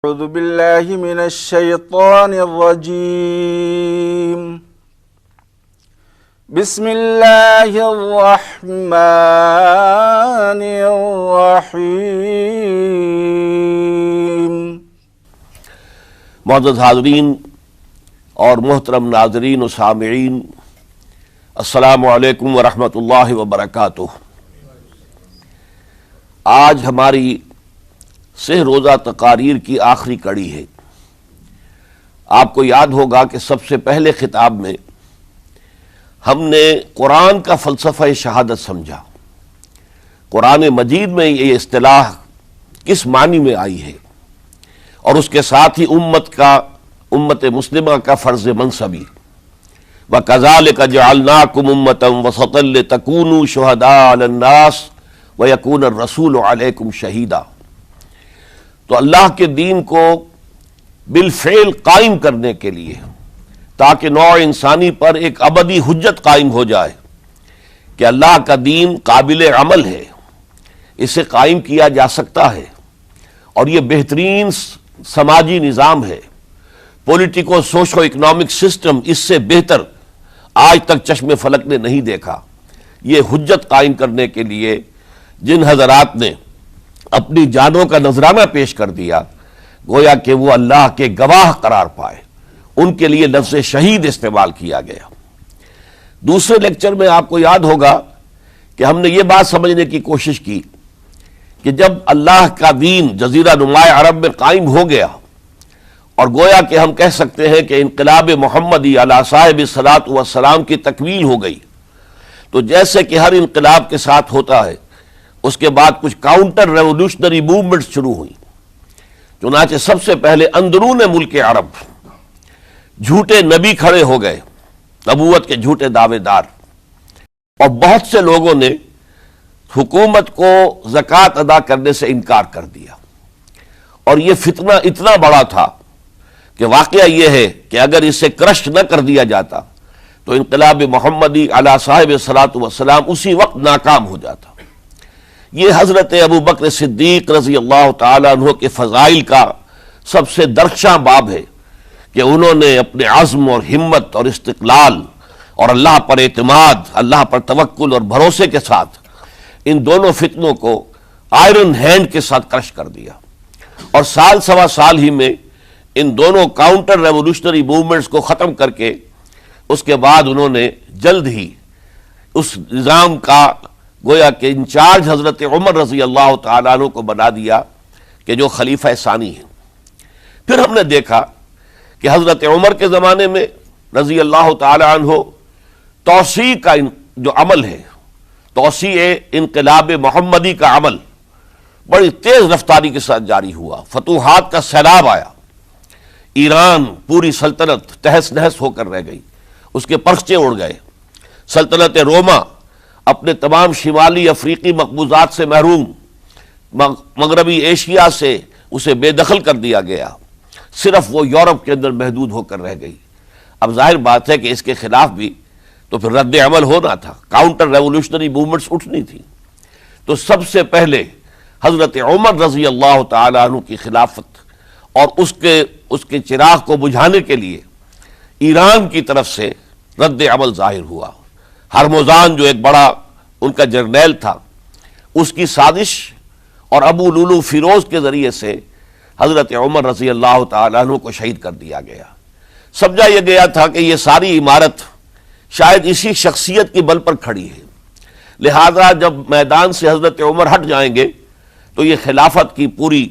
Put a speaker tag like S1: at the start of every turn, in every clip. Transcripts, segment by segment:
S1: أعوذ بالله من الشيطان الرجيم بسم الله الرحمن الرحيم۔
S2: معزز حاضرین اور محترم ناظرین و سامعین، السلام علیکم ورحمۃ اللہ وبرکاتہ۔ آج ہماری سہ روزہ تقاریر کی آخری کڑی ہے۔ آپ کو یاد ہوگا کہ سب سے پہلے خطاب میں ہم نے قرآن کا فلسفہ شہادت سمجھا، قرآن مجید میں یہ اصطلاح کس معنی میں آئی ہے، اور اس کے ساتھ ہی امت مسلمہ کا فرض منصبی، وَكَذَلِكَ جَعَلْنَاكُمْ أُمَّةً وَسَطًا لِتَكُونُوا شُهَدَاءَ عَلَى النَّاسِ وَيَكُونَ الرَّسُولُ عَلَيْكُمْ شَهِيدًا۔ تو اللہ کے دین کو بالفعل قائم کرنے کے لیے، تاکہ نوع انسانی پر ایک ابدی حجت قائم ہو جائے کہ اللہ کا دین قابل عمل ہے، اسے قائم کیا جا سکتا ہے، اور یہ بہترین سماجی نظام ہے، پولیٹیکو سوشو اکنامک سسٹم اس سے بہتر آج تک چشم فلک نے نہیں دیکھا۔ یہ حجت قائم کرنے کے لیے جن حضرات نے اپنی جانوں کا نذرانہ پیش کر دیا، گویا کہ وہ اللہ کے گواہ قرار پائے، ان کے لیے لفظ شہید استعمال کیا گیا۔ دوسرے لیکچر میں آپ کو یاد ہوگا کہ ہم نے یہ بات سمجھنے کی کوشش کی کہ جب اللہ کا دین جزیرہ نماء عرب میں قائم ہو گیا، اور گویا کہ ہم کہہ سکتے ہیں کہ انقلاب محمدی علی صاحب الصلاۃ والسلام کی تکمیل ہو گئی، تو جیسے کہ ہر انقلاب کے ساتھ ہوتا ہے، اس کے بعد کچھ کاؤنٹر ریولوشنری موومنٹس شروع ہوئی۔ چنانچہ سب سے پہلے اندرون ملک عرب جھوٹے نبی کھڑے ہو گئے، نبوت کے جھوٹے دعوے دار، اور بہت سے لوگوں نے حکومت کو زکوٰۃ ادا کرنے سے انکار کر دیا، اور یہ فتنہ اتنا بڑا تھا کہ واقعہ یہ ہے کہ اگر اسے کرش نہ کر دیا جاتا تو انقلاب محمدی علی صاحب الصلاۃ والسلام اسی وقت ناکام ہو جاتا۔ یہ حضرت ابو بکر صدیق رضی اللہ تعالیٰ عنہ کے فضائل کا سب سے درخشاں باب ہے کہ انہوں نے اپنے عزم اور ہمت اور استقلال اور اللہ پر اعتماد، اللہ پر توکل اور بھروسے کے ساتھ ان دونوں فتنوں کو آئرن ہینڈ کے ساتھ کرش کر دیا، اور سال سوا سال ہی میں ان دونوں کاؤنٹر ریولوشنری موومنٹس کو ختم کر کے اس کے بعد انہوں نے جلد ہی اس نظام کا گویا کہ انچارج حضرت عمر رضی اللہ تعالیٰ عنہ کو بنا دیا کہ جو خلیفہ ثانی ہیں۔ پھر ہم نے دیکھا کہ حضرت عمر کے زمانے میں رضی اللہ تعالیٰ عنہ توسیع کا جو عمل ہے، توسیع انقلاب محمدی کا عمل بڑی تیز رفتاری کے ساتھ جاری ہوا، فتوحات کا سیلاب آیا، ایران پوری سلطنت تہس نہس ہو کر رہ گئی، اس کے پرچے اڑ گئے، سلطنت روما اپنے تمام شمالی افریقی مقبوضات سے محروم، مغربی ایشیا سے اسے بے دخل کر دیا گیا، صرف وہ یورپ کے اندر محدود ہو کر رہ گئی۔ اب ظاہر بات ہے کہ اس کے خلاف بھی تو پھر رد عمل ہونا تھا، کاؤنٹر ریولوشنری موومنٹس اٹھنی تھی۔ تو سب سے پہلے حضرت عمر رضی اللہ تعالیٰ عنہ کی خلافت اور اس کے چراغ کو بجھانے کے لیے ایران کی طرف سے رد عمل ظاہر ہوا۔ ہرموزان جو ایک بڑا ان کا جرنیل تھا، اس کی سازش اور ابو لولو فیروز کے ذریعے سے حضرت عمر رضی اللہ تعالیٰ عنہ کو شہید کر دیا گیا۔ سمجھا یہ گیا تھا کہ یہ ساری عمارت شاید اسی شخصیت کی بل پر کھڑی ہے، لہذا جب میدان سے حضرت عمر ہٹ جائیں گے تو یہ خلافت کی پوری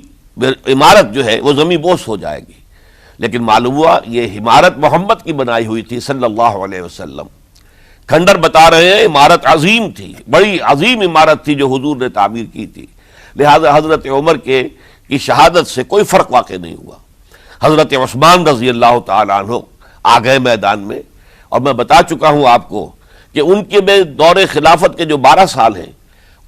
S2: عمارت جو ہے وہ زمیں بوس ہو جائے گی۔ لیکن معلوم ہوا یہ عمارت محمد کی بنائی ہوئی تھی صلی اللہ علیہ وسلم۔ کھنڈر بتا رہے ہیں عمارت عظیم تھی، بڑی عظیم عمارت تھی جو حضور نے تعمیر کی تھی، لہذا حضرت عمر کی شہادت سے کوئی فرق واقع نہیں ہوا۔ حضرت عثمان رضی اللہ تعالیٰ عنہ آ گئے میدان میں، اور میں بتا چکا ہوں آپ کو کہ ان کے دور خلافت کے جو 12 سال ہیں،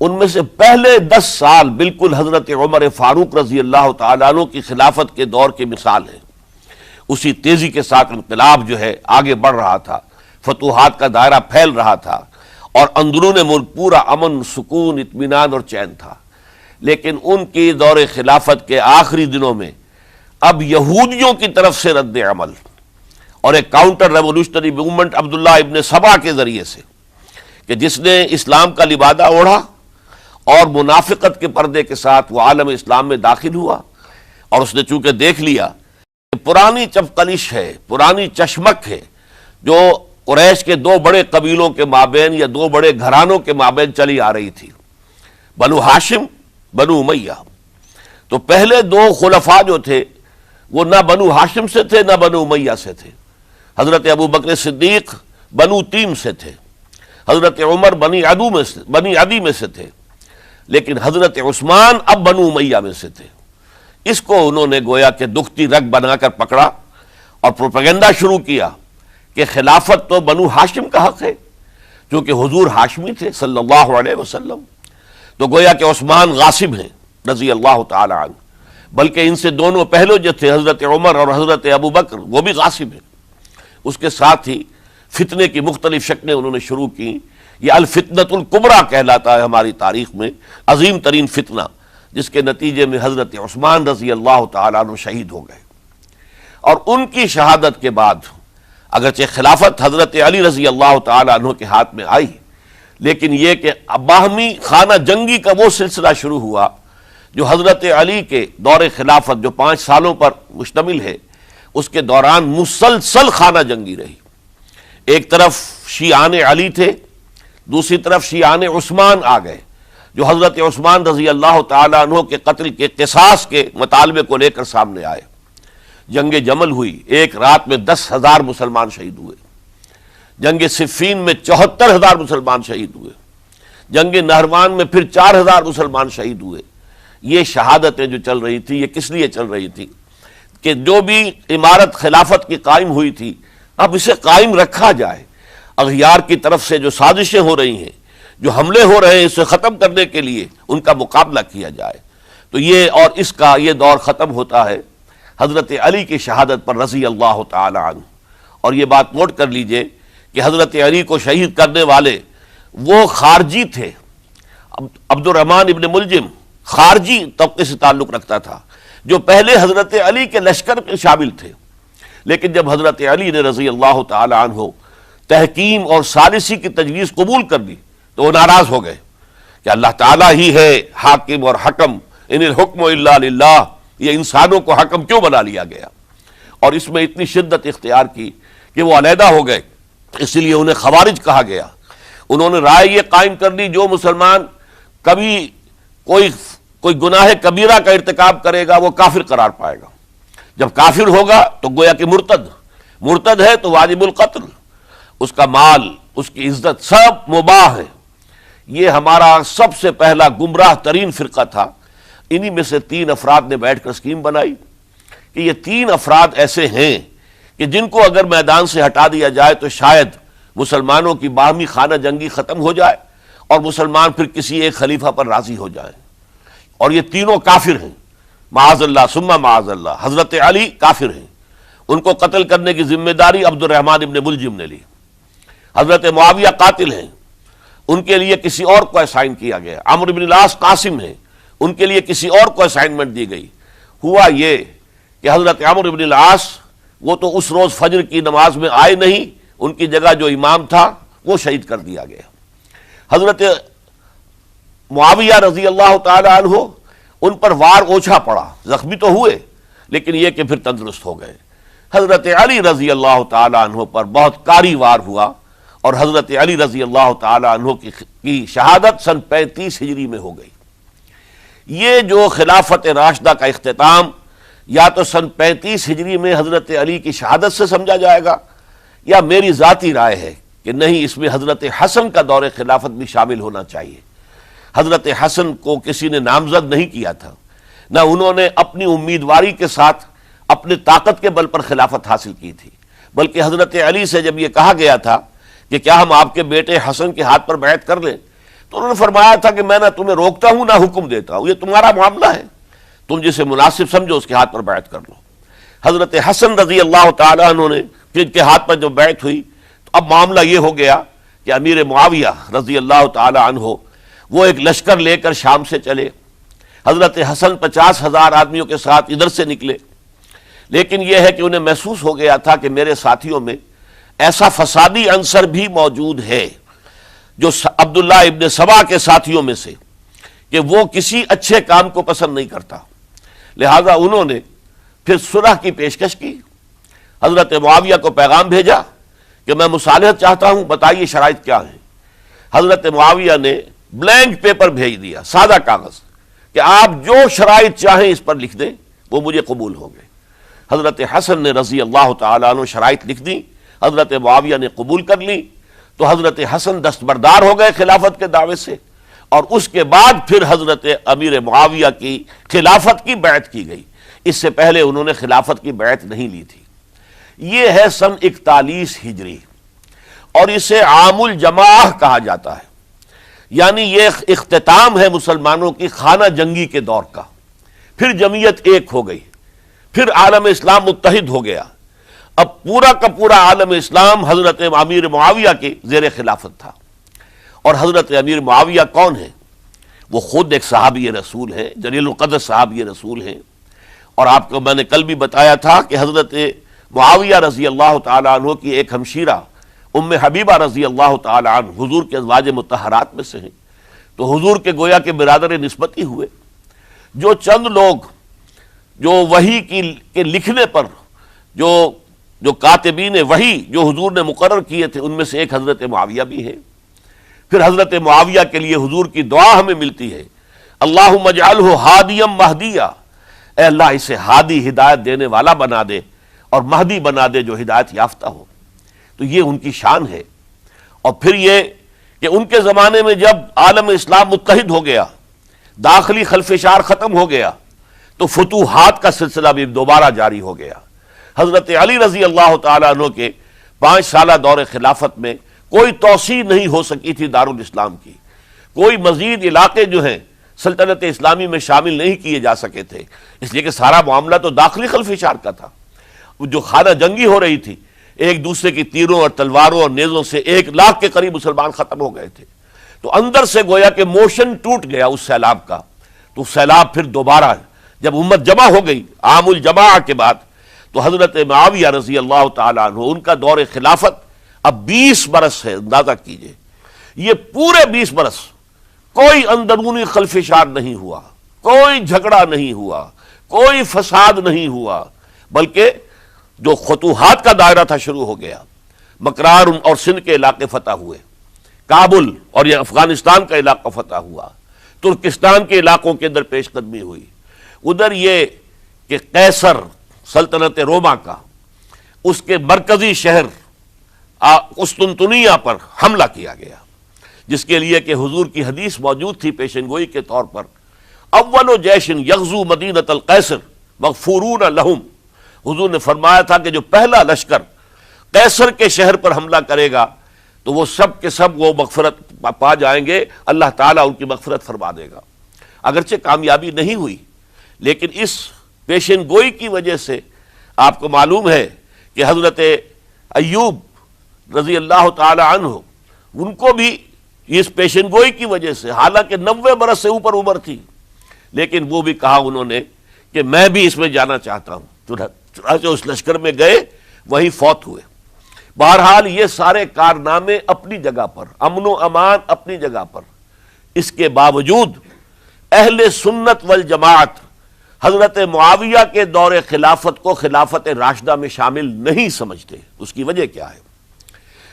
S2: ان میں سے پہلے 10 سال بالکل حضرت عمر فاروق رضی اللہ تعالیٰ عنہ کی خلافت کے دور کی مثال ہے۔ اسی تیزی کے ساتھ انقلاب جو ہے آگے بڑھ رہا تھا، فتوحات کا دائرہ پھیل رہا تھا، اور اندرون ملک پورا امن، سکون، اطمینان اور چین تھا۔ لیکن ان کی دور خلافت کے آخری دنوں میں اب یہودیوں کی طرف سے رد عمل اور ایک کاؤنٹر ریولوشنری موومنٹ عبداللہ ابن سبا کے ذریعے سے، کہ جس نے اسلام کا لبادہ اوڑھا اور منافقت کے پردے کے ساتھ وہ عالم اسلام میں داخل ہوا، اور اس نے چونکہ دیکھ لیا کہ پرانی چپقلش ہے، پرانی چشمک ہے جو قریش کے دو بڑے قبیلوں کے مابین یا دو بڑے گھرانوں کے مابین چلی آ رہی تھی، بنو ہاشم، بنو امیہ۔ تو پہلے دو خلفاء جو تھے وہ نہ بنو ہاشم سے تھے نہ بنو امیہ سے تھے۔ حضرت ابو بکر صدیق بنو تیم سے تھے، حضرت عمر بنی عدی میں سے تھے، لیکن حضرت عثمان اب بنو امیہ میں سے تھے۔ اس کو انہوں نے گویا کہ دکھتی رگ بنا کر پکڑا اور پروپیگنڈا شروع کیا کہ خلافت تو بنو ہاشم کا حق ہے، چونکہ حضور ہاشمی تھے صلی اللہ علیہ وسلم، تو گویا کہ عثمان غاصب ہیں رضی اللہ تعالی عنہ، بلکہ ان سے دونوں پہلو جو تھے حضرت عمر اور حضرت ابو بکر وہ بھی غاصب ہیں۔ اس کے ساتھ ہی فتنے کی مختلف شکلیں انہوں نے شروع کی۔ یہ الفتنۃ الکبریٰ کہلاتا ہے ہماری تاریخ میں، عظیم ترین فتنہ، جس کے نتیجے میں حضرت عثمان رضی اللہ تعالیٰ عنہ شہید ہو گئے۔ اور ان کی شہادت کے بعد اگرچہ خلافت حضرت علی رضی اللہ تعالیٰ عنہ کے ہاتھ میں آئی، لیکن یہ کہ باہمی خانہ جنگی کا وہ سلسلہ شروع ہوا جو حضرت علی کے دور خلافت جو 5 سالوں پر مشتمل ہے، اس کے دوران مسلسل خانہ جنگی رہی۔ ایک طرف شیعان علی تھے، دوسری طرف شیعان عثمان آ گئے، جو حضرت عثمان رضی اللہ تعالیٰ عنہ کے قتل کے قصاص کے مطالبے کو لے کر سامنے آئے۔ جنگ جمل ہوئی، ایک رات میں 10,000 مسلمان شہید ہوئے۔ جنگ صفین میں 74,000 مسلمان شہید ہوئے۔ جنگ نہروان میں پھر 4,000 مسلمان شہید ہوئے۔ یہ شہادتیں جو چل رہی تھی، یہ کس لیے چل رہی تھی کہ جو بھی عمارت خلافت کی قائم ہوئی تھی اب اسے قائم رکھا جائے، اغیار کی طرف سے جو سازشیں ہو رہی ہیں، جو حملے ہو رہے ہیں، اسے ختم کرنے کے لیے ان کا مقابلہ کیا جائے۔ تو یہ اور اس کا یہ دور ختم ہوتا ہے حضرت علی کی شہادت پر رضی اللہ تعالی عنہ۔ اور یہ بات نوٹ کر لیجئے کہ حضرت علی کو شہید کرنے والے وہ خارجی تھے۔ عبد الرحمن ابن ملجم خارجی طبقے سے تعلق رکھتا تھا، جو پہلے حضرت علی کے لشکر میں شامل تھے، لیکن جب حضرت علی نے رضی اللہ تعالی عنہ تحکیم اور ثالثی کی تجویز قبول کر لی تو وہ ناراض ہو گئے کہ اللہ تعالیٰ ہی ہے حاکم اور حکم، ان الحکم الا للہ، یہ انسانوں کو حکم کیوں بنا لیا گیا؟ اور اس میں اتنی شدت اختیار کی کہ وہ علیحدہ ہو گئے، اس لیے انہیں خوارج کہا گیا۔ انہوں نے رائے یہ قائم کر دی جو مسلمان کبھی کوئی گناہ کبیرہ کا ارتکاب کرے گا وہ کافر قرار پائے گا، جب کافر ہوگا تو گویا کہ مرتد ہے تو واجب القتل، اس کا مال، اس کی عزت سب مباح ہے۔ یہ ہمارا سب سے پہلا گمراہ ترین فرقہ تھا۔ انہی میں سے 3 افراد نے بیٹھ کر اسکیم بنائی کہ یہ 3 افراد ایسے ہیں کہ جن کو اگر میدان سے ہٹا دیا جائے تو شاید مسلمانوں کی باہمی خانہ جنگی ختم ہو جائے اور مسلمان پھر کسی ایک خلیفہ پر راضی ہو جائیں۔ اور یہ تینوں کافر ہیں، معاذ اللہ ثم معاذ اللہ۔ حضرت علی کافر ہیں، ان کو قتل کرنے کی ذمہ داری عبد الرحمن ابن ملجم نے لی۔ حضرت معاویہ قاتل ہیں، ان کے لیے کسی اور کو اسائن کیا گیا۔ عمرو بن العاص قاسم ہیں، ان کے لیے کسی اور کو اسائنمنٹ دی گئی۔ ہوا یہ کہ حضرت عمرو بن العاص وہ تو اس روز فجر کی نماز میں آئے نہیں، ان کی جگہ جو امام تھا وہ شہید کر دیا گیا۔ حضرت معاویہ رضی اللہ تعالی عنہ ان پر وار اوچھا پڑا، زخمی تو ہوئے لیکن یہ کہ پھر تندرست ہو گئے۔ حضرت علی رضی اللہ تعالی عنہ پر بہت کاری وار ہوا اور حضرت علی رضی اللہ تعالی عنہ کی شہادت سن 35 ہجری میں ہو گئی۔ یہ جو خلافت راشدہ کا اختتام یا تو سن 35 ہجری میں حضرت علی کی شہادت سے سمجھا جائے گا، یا میری ذاتی رائے ہے کہ نہیں، اس میں حضرت حسن کا دور خلافت بھی شامل ہونا چاہیے۔ حضرت حسن کو کسی نے نامزد نہیں کیا تھا، نہ انہوں نے اپنی امیدواری کے ساتھ اپنے طاقت کے بل پر خلافت حاصل کی تھی، بلکہ حضرت علی سے جب یہ کہا گیا تھا کہ کیا ہم آپ کے بیٹے حسن کے ہاتھ پر بیعت کر لیں، تو انہوں نے فرمایا تھا کہ میں نہ تمہیں روکتا ہوں نہ حکم دیتا ہوں، یہ تمہارا معاملہ ہے، تم جسے مناسب سمجھو اس کے ہاتھ پر بیعت کر لو۔ حضرت حسن رضی اللہ تعالیٰ عنہ نے جن کے ہاتھ پر جب بیعت ہوئی تو اب معاملہ یہ ہو گیا کہ امیر معاویہ رضی اللہ تعالی عنہ وہ ایک لشکر لے کر شام سے چلے۔ حضرت حسن 50,000 آدمیوں کے ساتھ ادھر سے نکلے، لیکن یہ ہے کہ انہیں محسوس ہو گیا تھا کہ میرے ساتھیوں میں ایسا فسادی عنصر بھی موجود ہے جو عبداللہ ابن سبا کے ساتھیوں میں سے، کہ وہ کسی اچھے کام کو پسند نہیں کرتا، لہذا انہوں نے پھر صلح کی پیشکش کی، حضرت معاویہ کو پیغام بھیجا کہ میں مصالحت چاہتا ہوں، بتائیے شرائط کیا ہیں۔ حضرت معاویہ نے بلینک پیپر بھیج دیا، سادہ کاغذ، کہ آپ جو شرائط چاہیں اس پر لکھ دیں، وہ مجھے قبول ہوں گے۔ حضرت حسن نے رضی اللہ تعالیٰ عنہ شرائط لکھ دی، حضرت معاویہ نے قبول کر لی، تو حضرت حسن دستبردار ہو گئے خلافت کے دعوے سے، اور اس کے بعد پھر حضرت امیر معاویہ کی خلافت کی بیعت کی گئی۔ اس سے پہلے انہوں نے خلافت کی بیعت نہیں لی تھی۔ یہ ہے سن 41 ہجری، اور اسے عام الجماع کہا جاتا ہے، یعنی یہ اختتام ہے مسلمانوں کی خانہ جنگی کے دور کا۔ پھر جمعیت ایک ہو گئی، پھر عالم اسلام متحد ہو گیا، اب پورا کا پورا عالم اسلام حضرت امیر معاویہ کے زیر خلافت تھا۔ اور حضرت امیر معاویہ کون ہیں؟ وہ خود ایک صحابی رسول ہیں، جلیل القدر صحابی رسول ہیں، اور آپ کو میں نے کل بھی بتایا تھا کہ حضرت معاویہ رضی اللہ تعالیٰ عنہ کی ایک ہمشیرہ ام حبیبہ رضی اللہ تعالیٰ عنہ حضور کے ازواج مطہرات میں سے ہیں، تو حضور کے گویا کے برادر نسبتی ہوئے۔ جو چند لوگ جو وحی کے لکھنے پر جو کاتبین وحی جو حضور نے مقرر کیے تھے، ان میں سے ایک حضرت معاویہ بھی ہے۔ پھر حضرت معاویہ کے لیے حضور کی دعا ہمیں ملتی ہے، اللہم اجعلہ ہادیا مہدیا، اے اللہ اسے ہادی ہدایت دینے والا بنا دے اور مہدی بنا دے جو ہدایت یافتہ ہو۔ تو یہ ان کی شان ہے۔ اور پھر یہ کہ ان کے زمانے میں جب عالم اسلام متحد ہو گیا، داخلی خلفشار ختم ہو گیا، تو فتوحات کا سلسلہ بھی دوبارہ جاری ہو گیا۔ حضرت علی رضی اللہ تعالیٰ عنہ کے 5 سالہ دور خلافت میں کوئی توسیع نہیں ہو سکی تھی دارالاسلام کی، کوئی مزید علاقے جو ہیں سلطنت اسلامی میں شامل نہیں کیے جا سکے تھے، اس لیے کہ سارا معاملہ تو داخلی خلفشار کا تھا۔ جو خانہ جنگی ہو رہی تھی، ایک دوسرے کی تیروں اور تلواروں اور نیزوں سے 1 لاکھ کے قریب مسلمان ختم ہو گئے تھے، تو اندر سے گویا کہ موشن ٹوٹ گیا اس سیلاب کا۔ تو سیلاب پھر دوبارہ جب امت جمع ہو گئی عام الجماع کے بعد، تو حضرت معاویہ رضی اللہ تعالیٰ عنہ ان کا دور خلافت اب 20 برس ہے، اندازہ کیجئے، یہ پورے 20 برس کوئی اندرونی خلفشار نہیں ہوا، کوئی جھگڑا نہیں ہوا، کوئی فساد نہیں ہوا، بلکہ جو فتوحات کا دائرہ تھا شروع ہو گیا۔ مکران اور سندھ کے علاقے فتح ہوئے، کابل اور یہ افغانستان کا علاقہ فتح ہوا، ترکستان کے علاقوں کے اندر پیش قدمی ہوئی، ادھر یہ کہ قیصر سلطنت روما کا اس کے مرکزی شہر قسطنطنیہ پر حملہ کیا گیا، جس کے لیے کہ حضور کی حدیث موجود تھی پیشن گوئی کے طور پر، اول جیش یغزو مدینۃ القیصر مغفورون لہم، حضور نے فرمایا تھا کہ جو پہلا لشکر قیصر کے شہر پر حملہ کرے گا تو وہ سب کے سب وہ مغفرت پا جائیں گے، اللہ تعالیٰ ان کی مغفرت فرما دے گا۔ اگرچہ کامیابی نہیں ہوئی، لیکن اس پیشن گوئی کی وجہ سے آپ کو معلوم ہے کہ حضرت ایوب رضی اللہ تعالی عنہ ان کو بھی اس پیشن گوئی کی وجہ سے، حالانکہ 90 برس سے اوپر عمر تھی، لیکن وہ بھی کہا انہوں نے کہ میں بھی اس میں جانا چاہتا ہوں، چنانچہ اس لشکر میں گئے، وہی فوت ہوئے۔ بہرحال یہ سارے کارنامے اپنی جگہ پر، امن و امان اپنی جگہ پر، اس کے باوجود اہل سنت والجماعت حضرت معاویہ کے دور خلافت کو خلافت راشدہ میں شامل نہیں سمجھتے۔ اس کی وجہ کیا ہے؟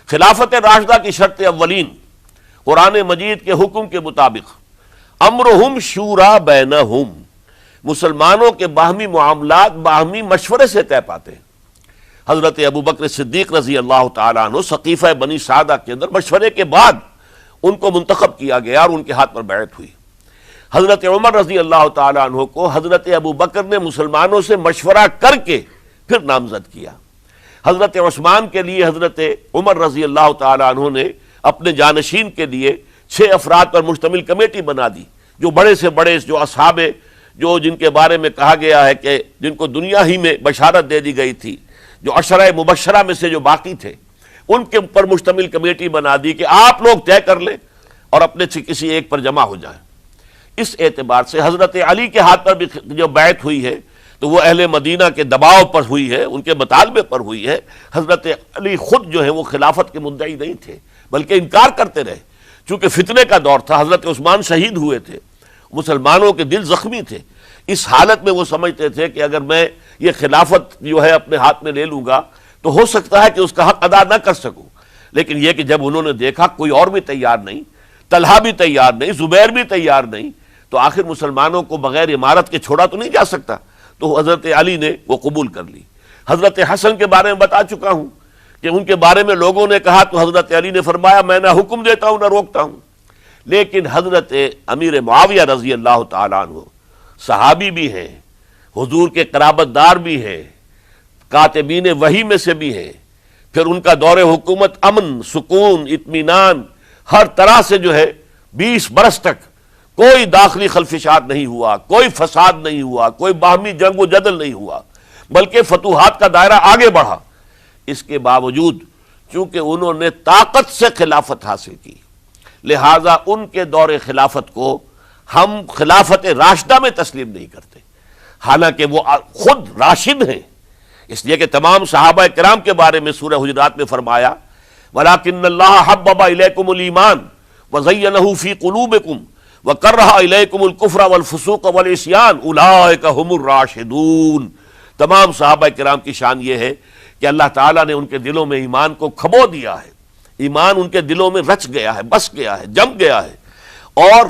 S2: خلافت راشدہ کی شرط اولین قرآن مجید کے حکم کے مطابق امرہم شورا بینہم، مسلمانوں کے باہمی معاملات باہمی مشورے سے طے پاتے ہیں۔ حضرت ابوبکر صدیق رضی اللہ تعالیٰ عنہ سقیفہ بنی سعدہ کے اندر مشورے کے بعد ان کو منتخب کیا گیا اور ان کے ہاتھ پر بیعت ہوئی۔ حضرت عمر رضی اللہ تعالیٰ عنہ کو حضرت ابوبکر نے مسلمانوں سے مشورہ کر کے پھر نامزد کیا۔ حضرت عثمان کے لیے حضرت عمر رضی اللہ تعالیٰ عنہ نے اپنے جانشین کے لیے 6 افراد پر مشتمل کمیٹی بنا دی، جو بڑے سے بڑے جو اصحاب جو جن کے بارے میں کہا گیا ہے کہ جن کو دنیا ہی میں بشارت دے دی گئی تھی، جو عشرہ مبشرہ میں سے جو باقی تھے، ان کے اوپر مشتمل کمیٹی بنا دی کہ آپ لوگ طے کر لیں اور اپنے سے کسی ایک پر جمع ہو جائیں۔ اس اعتبار سے حضرت علی کے ہاتھ پر بھی جو بیعت ہوئی ہے تو وہ اہل مدینہ کے دباؤ پر ہوئی ہے، ان کے مطالبے پر ہوئی ہے۔ حضرت علی خود جو ہے وہ خلافت کے مدعی نہیں تھے بلکہ انکار کرتے رہے، چونکہ فتنے کا دور تھا، حضرت عثمان شہید ہوئے تھے، مسلمانوں کے دل زخمی تھے۔ اس حالت میں وہ سمجھتے تھے کہ اگر میں یہ خلافت جو ہے اپنے ہاتھ میں لے لوں گا تو ہو سکتا ہے کہ اس کا حق ادا نہ کر سکوں، لیکن یہ کہ جب انہوں نے دیکھا کوئی اور بھی تیار نہیں، طلحہ بھی تیار نہیں، زبیر بھی تیار نہیں، تو آخر مسلمانوں کو بغیر امارت کے چھوڑا تو نہیں جا سکتا، تو حضرت علی نے وہ قبول کر لی۔ حضرت حسن کے بارے میں بتا چکا ہوں کہ ان کے بارے میں لوگوں نے کہا تو حضرت علی نے فرمایا میں نہ حکم دیتا ہوں نہ روکتا ہوں۔ لیکن حضرت امیر معاویہ رضی اللہ تعالیٰ عنہ صحابی بھی ہیں، حضور کے قرابت دار بھی ہیں، کاتبین وحی میں سے بھی ہیں، پھر ان کا دور حکومت امن، سکون، اطمینان ہر طرح سے جو ہے 20 برس تک کوئی داخلی خلفشات نہیں ہوا، کوئی فساد نہیں ہوا، کوئی باہمی جنگ و جدل نہیں ہوا، بلکہ فتوحات کا دائرہ آگے بڑھا۔ اس کے باوجود چونکہ انہوں نے طاقت سے خلافت حاصل کی، لہذا ان کے دور خلافت کو ہم خلافت راشدہ میں تسلیم نہیں کرتے، حالانکہ وہ خود راشد ہیں، اس لیے کہ تمام صحابہ کرام کے بارے میں سورہ حجرات میں فرمایا وَلَكِنَّ اللَّهَ حَبَّبَ إِلَيْكُمُ الْإِيمَانَ وَزَيَّنَهُ فِي قُلُوبِكُمْ وَكَرَّهَ إِلَيْكُمُ الْكُفْرَ وَالْفُسُوقَ وَالْعِصْيَانَ أُولَٰئِكَ هُمُ الرَّاشِدُونَ۔ تمام صحابہ کرام کی شان یہ ہے کہ اللہ تعالیٰ نے ان کے دلوں میں ایمان کو کھبو دیا ہے، ایمان ان کے دلوں میں رچ گیا ہے، بس گیا ہے، جم گیا ہے، اور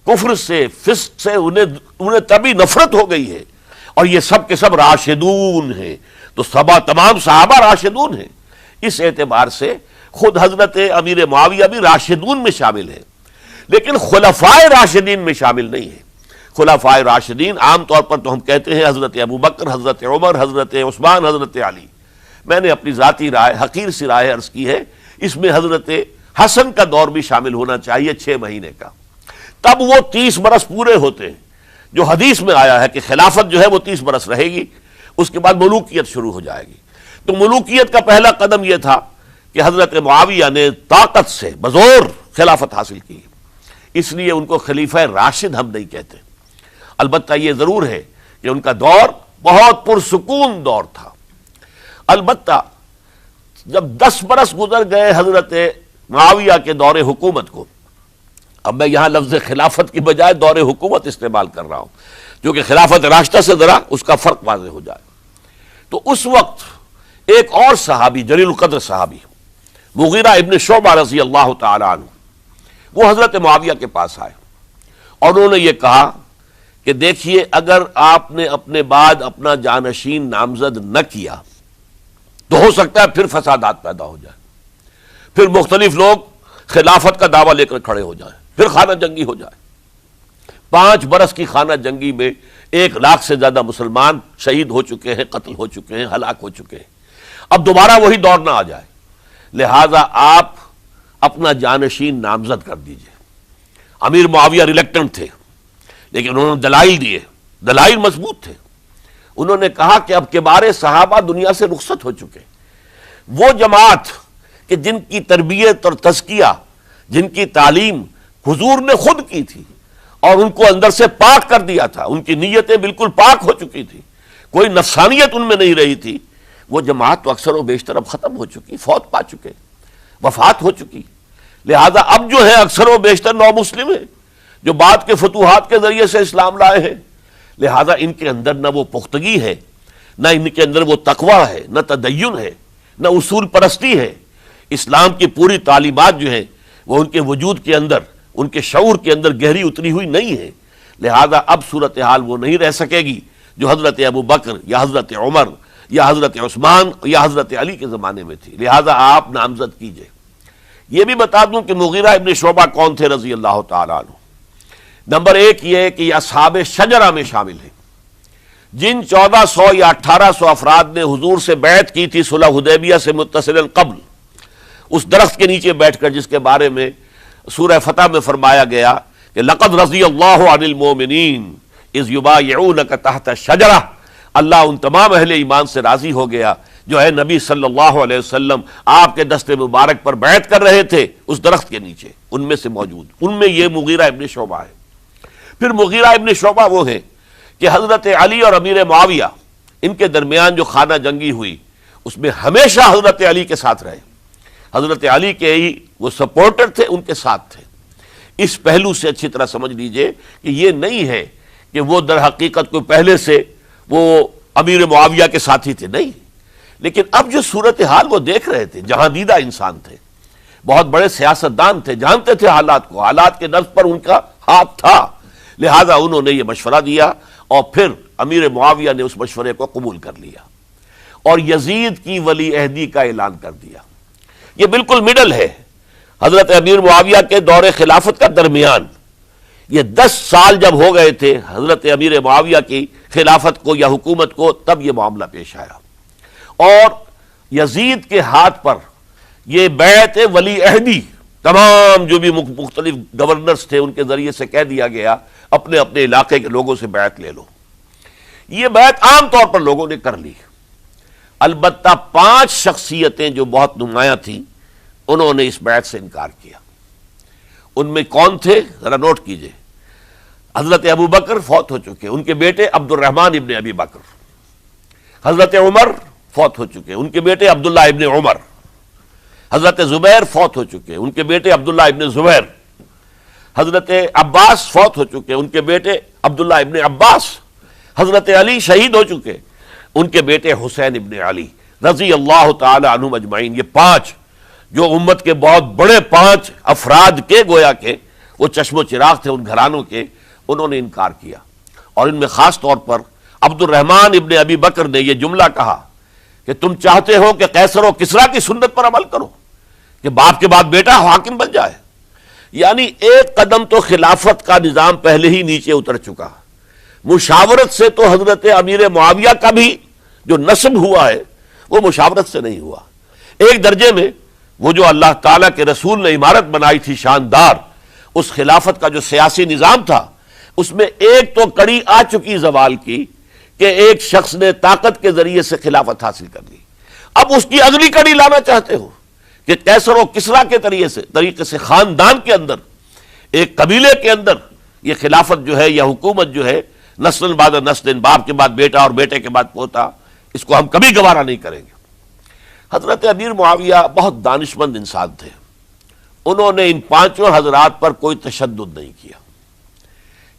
S2: کفر سے، فسق سے انہیں تبھی نفرت ہو گئی ہے، اور یہ سب کے سب راشدون ہیں۔ تو تمام صحابہ راشدون ہیں، اس اعتبار سے خود حضرت امیر معاویہ بھی راشدون میں شامل ہیں، لیکن خلفائے راشدین میں شامل نہیں ہیں۔ خلفائے راشدین عام طور پر تو ہم کہتے ہیں حضرت ابو بکر، حضرت عمر، حضرت عثمان، حضرت علی۔ میں نے اپنی ذاتی رائے، حقیر سی رائے عرض کی ہے، اس میں حضرت حسن کا دور بھی شامل ہونا چاہیے 6 مہینے کا، تب وہ 30 برس پورے ہوتے ہیں، جو حدیث میں آیا ہے کہ خلافت جو ہے وہ 30 برس رہے گی، اس کے بعد ملوکیت شروع ہو جائے گی۔ تو ملوکیت کا پہلا قدم یہ تھا کہ حضرت معاویہ نے طاقت سے بزور خلافت حاصل کی، اس لیے ان کو خلیفہ راشد ہم نہیں کہتے۔ البتہ یہ ضرور ہے کہ ان کا دور بہت پرسکون دور تھا۔ البتہ جب 10 برس گزر گئے حضرت معاویہ کے دور حکومت کو، اب میں یہاں لفظ خلافت کی بجائے دور حکومت استعمال کر رہا ہوں، جو کہ خلافت راشدہ سے ذرا اس کا فرق واضح ہو جائے، تو اس وقت ایک اور صحابی، جلیل القدر صحابی مغیرہ ابن شعبہ رضی اللہ تعالی عنہ، وہ حضرت معاویہ کے پاس آئے اور انہوں نے یہ کہا کہ دیکھیے اگر آپ نے اپنے بعد اپنا جانشین نامزد نہ کیا تو ہو سکتا ہے پھر فسادات پیدا ہو جائے، پھر مختلف لوگ خلافت کا دعویٰ لے کر کھڑے ہو جائیں، پھر خانہ جنگی ہو جائے۔ 5 برس کی خانہ جنگی میں 1 لاکھ سے زیادہ مسلمان شہید ہو چکے ہیں، قتل ہو چکے ہیں، ہلاک ہو چکے ہیں، اب دوبارہ وہی دور نہ آ جائے، لہذا آپ اپنا جانشین نامزد کر دیجئے۔ امیر معاویہ ریلیکٹنٹ تھے، لیکن انہوں نے دلائل دیے، دلائل مضبوط تھے۔ انہوں نے کہا کہ اب کبار صحابہ دنیا سے رخصت ہو چکے، وہ جماعت کہ جن کی تربیت اور تزکیہ، جن کی تعلیم حضور نے خود کی تھی اور ان کو اندر سے پاک کر دیا تھا، ان کی نیتیں بالکل پاک ہو چکی تھی، کوئی نفسانیت ان میں نہیں رہی تھی، وہ جماعت تو اکثر و بیشتر اب ختم ہو چکی، فوت پا چکے، وفات ہو چکی۔ لہذا اب جو ہے اکثر و بیشتر نو مسلم ہیں جو بعد کے فتوحات کے ذریعے سے اسلام لائے ہیں، لہذا ان کے اندر نہ وہ پختگی ہے، نہ ان کے اندر وہ تقوی ہے، نہ تدین ہے، نہ اصول پرستی ہے۔ اسلام کی پوری تعلیمات جو ہیں وہ ان کے وجود کے اندر، ان کے شعور کے اندر گہری اتری ہوئی نہیں ہے، لہذا اب صورتحال وہ نہیں رہ سکے گی جو حضرت ابو بکر یا حضرت عمر یا حضرت عثمان یا حضرت علی کے زمانے میں تھی، لہذا آپ نامزد کیجئے۔ یہ بھی بتا دوں کہ مغیرہ ابن شعبہ کون تھے رضی اللہ تعالیٰ عنہ۔ نمبر 1 یہ کہ یہ اصحاب شجرہ میں شامل ہیں، جن 1400 یا 1800 افراد نے حضور سے بیعت کی تھی صلح حدیبیہ سے متصلا قبل، اس درخت کے نیچے بیٹھ کر جس کے بارے میں سورہ فتح میں فرمایا گیا کہ لقد رضی اللہ عن المؤمنین اذ یبایعونک تحت الشجرہ، اللہ ان تمام اہل ایمان سے راضی ہو گیا جو ہے نبی صلی اللہ علیہ وسلم آپ کے دست مبارک پر بیعت کر رہے تھے اس درخت کے نیچے، ان میں سے موجود، ان میں یہ مغیرہ ابن شعبہ ہے۔ پھر مغیرہ ابن شعبہ وہ ہیں کہ حضرت علی اور امیر معاویہ ان کے درمیان جو خانہ جنگی ہوئی اس میں ہمیشہ حضرت علی کے ساتھ رہے، حضرت علی کے ہی وہ سپورٹر تھے، ان کے ساتھ تھے۔ اس پہلو سے اچھی طرح سمجھ لیجئے کہ یہ نہیں ہے کہ وہ در حقیقت کوئی پہلے سے وہ امیر معاویہ کے ساتھی تھے، نہیں، لیکن اب جو صورتحال وہ دیکھ رہے تھے، جہاں دیدہ انسان تھے، بہت بڑے سیاستدان تھے، جانتے تھے حالات کو، حالات کے نبض پر ان کا ہاتھ تھا، لہذا انہوں نے یہ مشورہ دیا اور پھر امیر معاویہ نے اس مشورے کو قبول کر لیا اور یزید کی ولی عہدی کا اعلان کر دیا۔ یہ بالکل مڈل ہے حضرت امیر معاویہ کے دور خلافت کا درمیان، یہ 10 سال جب ہو گئے تھے حضرت امیر معاویہ کی خلافت کو یا حکومت کو، تب یہ معاملہ پیش آیا اور یزید کے ہاتھ پر یہ بیعت ولی عہدی تمام جو بھی مختلف گورنرز تھے ان کے ذریعے سے کہہ دیا گیا اپنے اپنے علاقے کے لوگوں سے بیعت لے لو۔ یہ بیعت عام طور پر لوگوں نے کر لی، البتہ 5 شخصیتیں جو بہت نمایاں تھیں انہوں نے اس بیعت سے انکار کیا۔ ان میں کون تھے ذرا نوٹ کیجئے۔ حضرت ابو بکر فوت ہو چکے، ان کے بیٹے عبد الرحمن ابن ابی بکر۔ حضرت عمر فوت ہو چکے، ان کے بیٹے عبداللہ ابن عمر۔ حضرت زبیر فوت ہو چکے، ان کے بیٹے عبداللہ ابن زبیر۔ حضرت عباس فوت ہو چکے، ان کے بیٹے عبداللہ ابن عباس۔ حضرت علی شہید ہو چکے، ان کے بیٹے حسین ابن علی رضی اللہ تعالی عنہم اجمعین۔ یہ 5 جو امت کے بہت بڑے 5 افراد کے گویا کے وہ چشم و چراغ تھے ان گھرانوں کے، انہوں نے انکار کیا۔ اور ان میں خاص طور پر عبد الرحمن ابن ابی بکر نے یہ جملہ کہا کہ تم چاہتے ہو کہ قیصر و کسریٰ کی سنت پر عمل کرو کہ باپ کے بعد بیٹا حاکم بن جائے، یعنی ایک قدم تو خلافت کا نظام پہلے ہی نیچے اتر چکا۔ مشاورت سے تو حضرت امیر معاویہ کا بھی جو نسب ہوا ہے وہ مشاورت سے نہیں ہوا۔ ایک درجے میں وہ جو اللہ تعالیٰ کے رسول نے عمارت بنائی تھی شاندار، اس خلافت کا جو سیاسی نظام تھا اس میں ایک تو کڑی آ چکی زوال کی کہ ایک شخص نے طاقت کے ذریعے سے خلافت حاصل کر لی۔ اب اس کی اگلی کڑی لانا چاہتے ہو کہ قیصر و کسریٰ کے طریقے سے خاندان کے اندر، ایک قبیلے کے اندر یہ خلافت جو ہے یا حکومت جو ہے نسل بعد نسل، باپ کے بعد بیٹا اور بیٹے کے بعد پوتا، اس کو ہم کبھی گوارا نہیں کریں گے۔ حضرت امیر معاویہ بہت دانشمند انسان تھے، انہوں نے ان 5 حضرات پر کوئی تشدد نہیں کیا،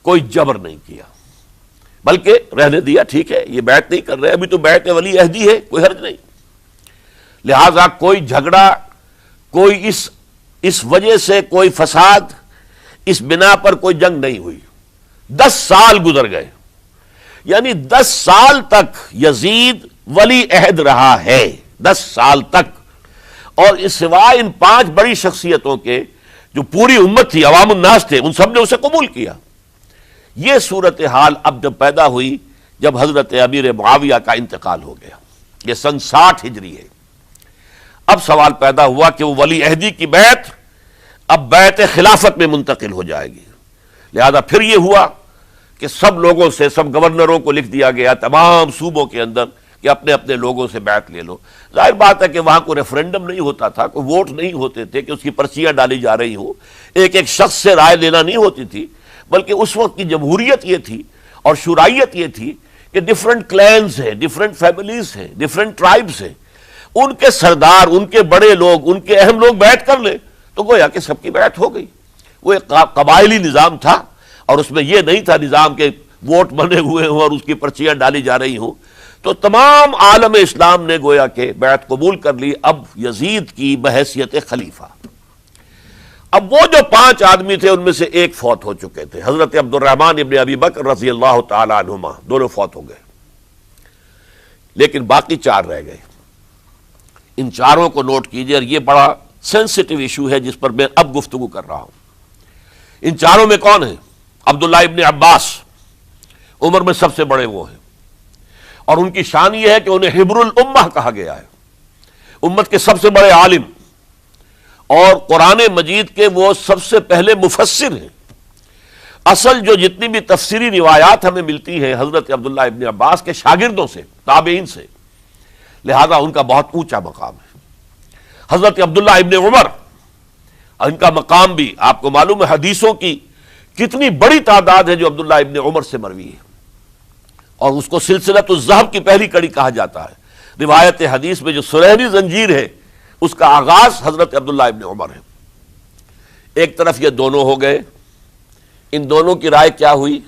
S2: کوئی جبر نہیں کیا، بلکہ رہنے دیا، ٹھیک ہے یہ بیعت نہیں کر رہے، ابھی تو بیعت ولی عہدی ہے، کوئی حرج نہیں۔ لہذا کوئی جھگڑا، کوئی اس وجہ سے کوئی فساد، اس بنا پر کوئی جنگ نہیں ہوئی۔ 10 سال گزر گئے، یعنی 10 سال تک یزید ولی عہد رہا ہے، 10 سال تک، اور اس سوائے ان 5 بڑی شخصیتوں کے جو پوری امت تھی، عوام الناس تھے، ان سب نے اسے قبول کیا۔ یہ صورتحال اب جب پیدا ہوئی جب حضرت امیر معاویہ کا انتقال ہو گیا، یہ سن 60 ہجری ہے، اب سوال پیدا ہوا کہ وہ ولی عہدی کی بیعت اب بیعت خلافت میں منتقل ہو جائے گی۔ لہذا پھر یہ ہوا کہ سب لوگوں سے، سب گورنروں کو لکھ دیا گیا تمام صوبوں کے اندر کہ اپنے اپنے لوگوں سے بیعت لے لو۔ ظاہر بات ہے کہ وہاں کوئی ریفرنڈم نہیں ہوتا تھا، کوئی ووٹ نہیں ہوتے تھے کہ اس کی پرچیاں ڈالی جا رہی ہوں، ایک ایک شخص سے رائے لینا نہیں ہوتی تھی، بلکہ اس وقت کی جمہوریت یہ تھی اور شورائیت یہ تھی کہ ڈیفرنٹ کلینز ہیں، ڈیفرنٹ فیملیز ہیں، ڈیفرنٹ ٹرائبز ہیں، ان کے سردار، ان کے بڑے لوگ، ان کے اہم لوگ بیعت کر لیں تو گویا کہ سب کی بیعت ہو گئی۔ وہ ایک قبائلی نظام تھا اور اس میں یہ نہیں تھا نظام کے ووٹ بنے ہوئے ہوں اور اس کی پرچیاں ڈالی جا رہی ہوں۔ تو تمام عالم اسلام نے گویا کہ بیعت قبول کر لی اب یزید کی بحیثیت خلیفہ۔ اب وہ جو 5 آدمی تھے ان میں سے ایک فوت ہو چکے تھے، حضرت عبد الرحمن ابن ابی بکر رضی اللہ تعالی عنہما، دونوں فوت ہو گئے، لیکن باقی 4 رہ گئے۔ ان 4 کو نوٹ کیجئے، اور یہ بڑا سینسٹیو ایشو ہے جس پر میں اب گفتگو کر رہا ہوں۔ ان 4 میں کون ہیں؟ عبداللہ ابن عباس، عمر میں سب سے بڑے وہ ہیں، اور ان کی شان یہ ہے کہ انہیں حبر الامہ کہا گیا ہے، امت کے سب سے بڑے عالم، اور قرآن مجید کے وہ سب سے پہلے مفسر ہیں۔ اصل جو جتنی بھی تفسیری روایات ہمیں ملتی ہیں حضرت عبداللہ ابن عباس کے شاگردوں سے، تابعین سے، لہذا ان کا بہت اونچا مقام ہے۔ حضرت عبداللہ ابن عمر، ان کا مقام بھی آپ کو معلوم ہے، حدیثوں کی کتنی بڑی تعداد ہے جو عبداللہ ابن عمر سے مروی ہے۔ اور اس کو سلسلۃ الذہب کی پہلی کڑی کہا جاتا ہے۔ روایت حدیث میں جو سنہری زنجیر ہے اس کا آغاز حضرت عبداللہ ابن عمر ہے۔ ایک طرف یہ دونوں ہو گئے، ان دونوں کی رائے کیا ہوئی؟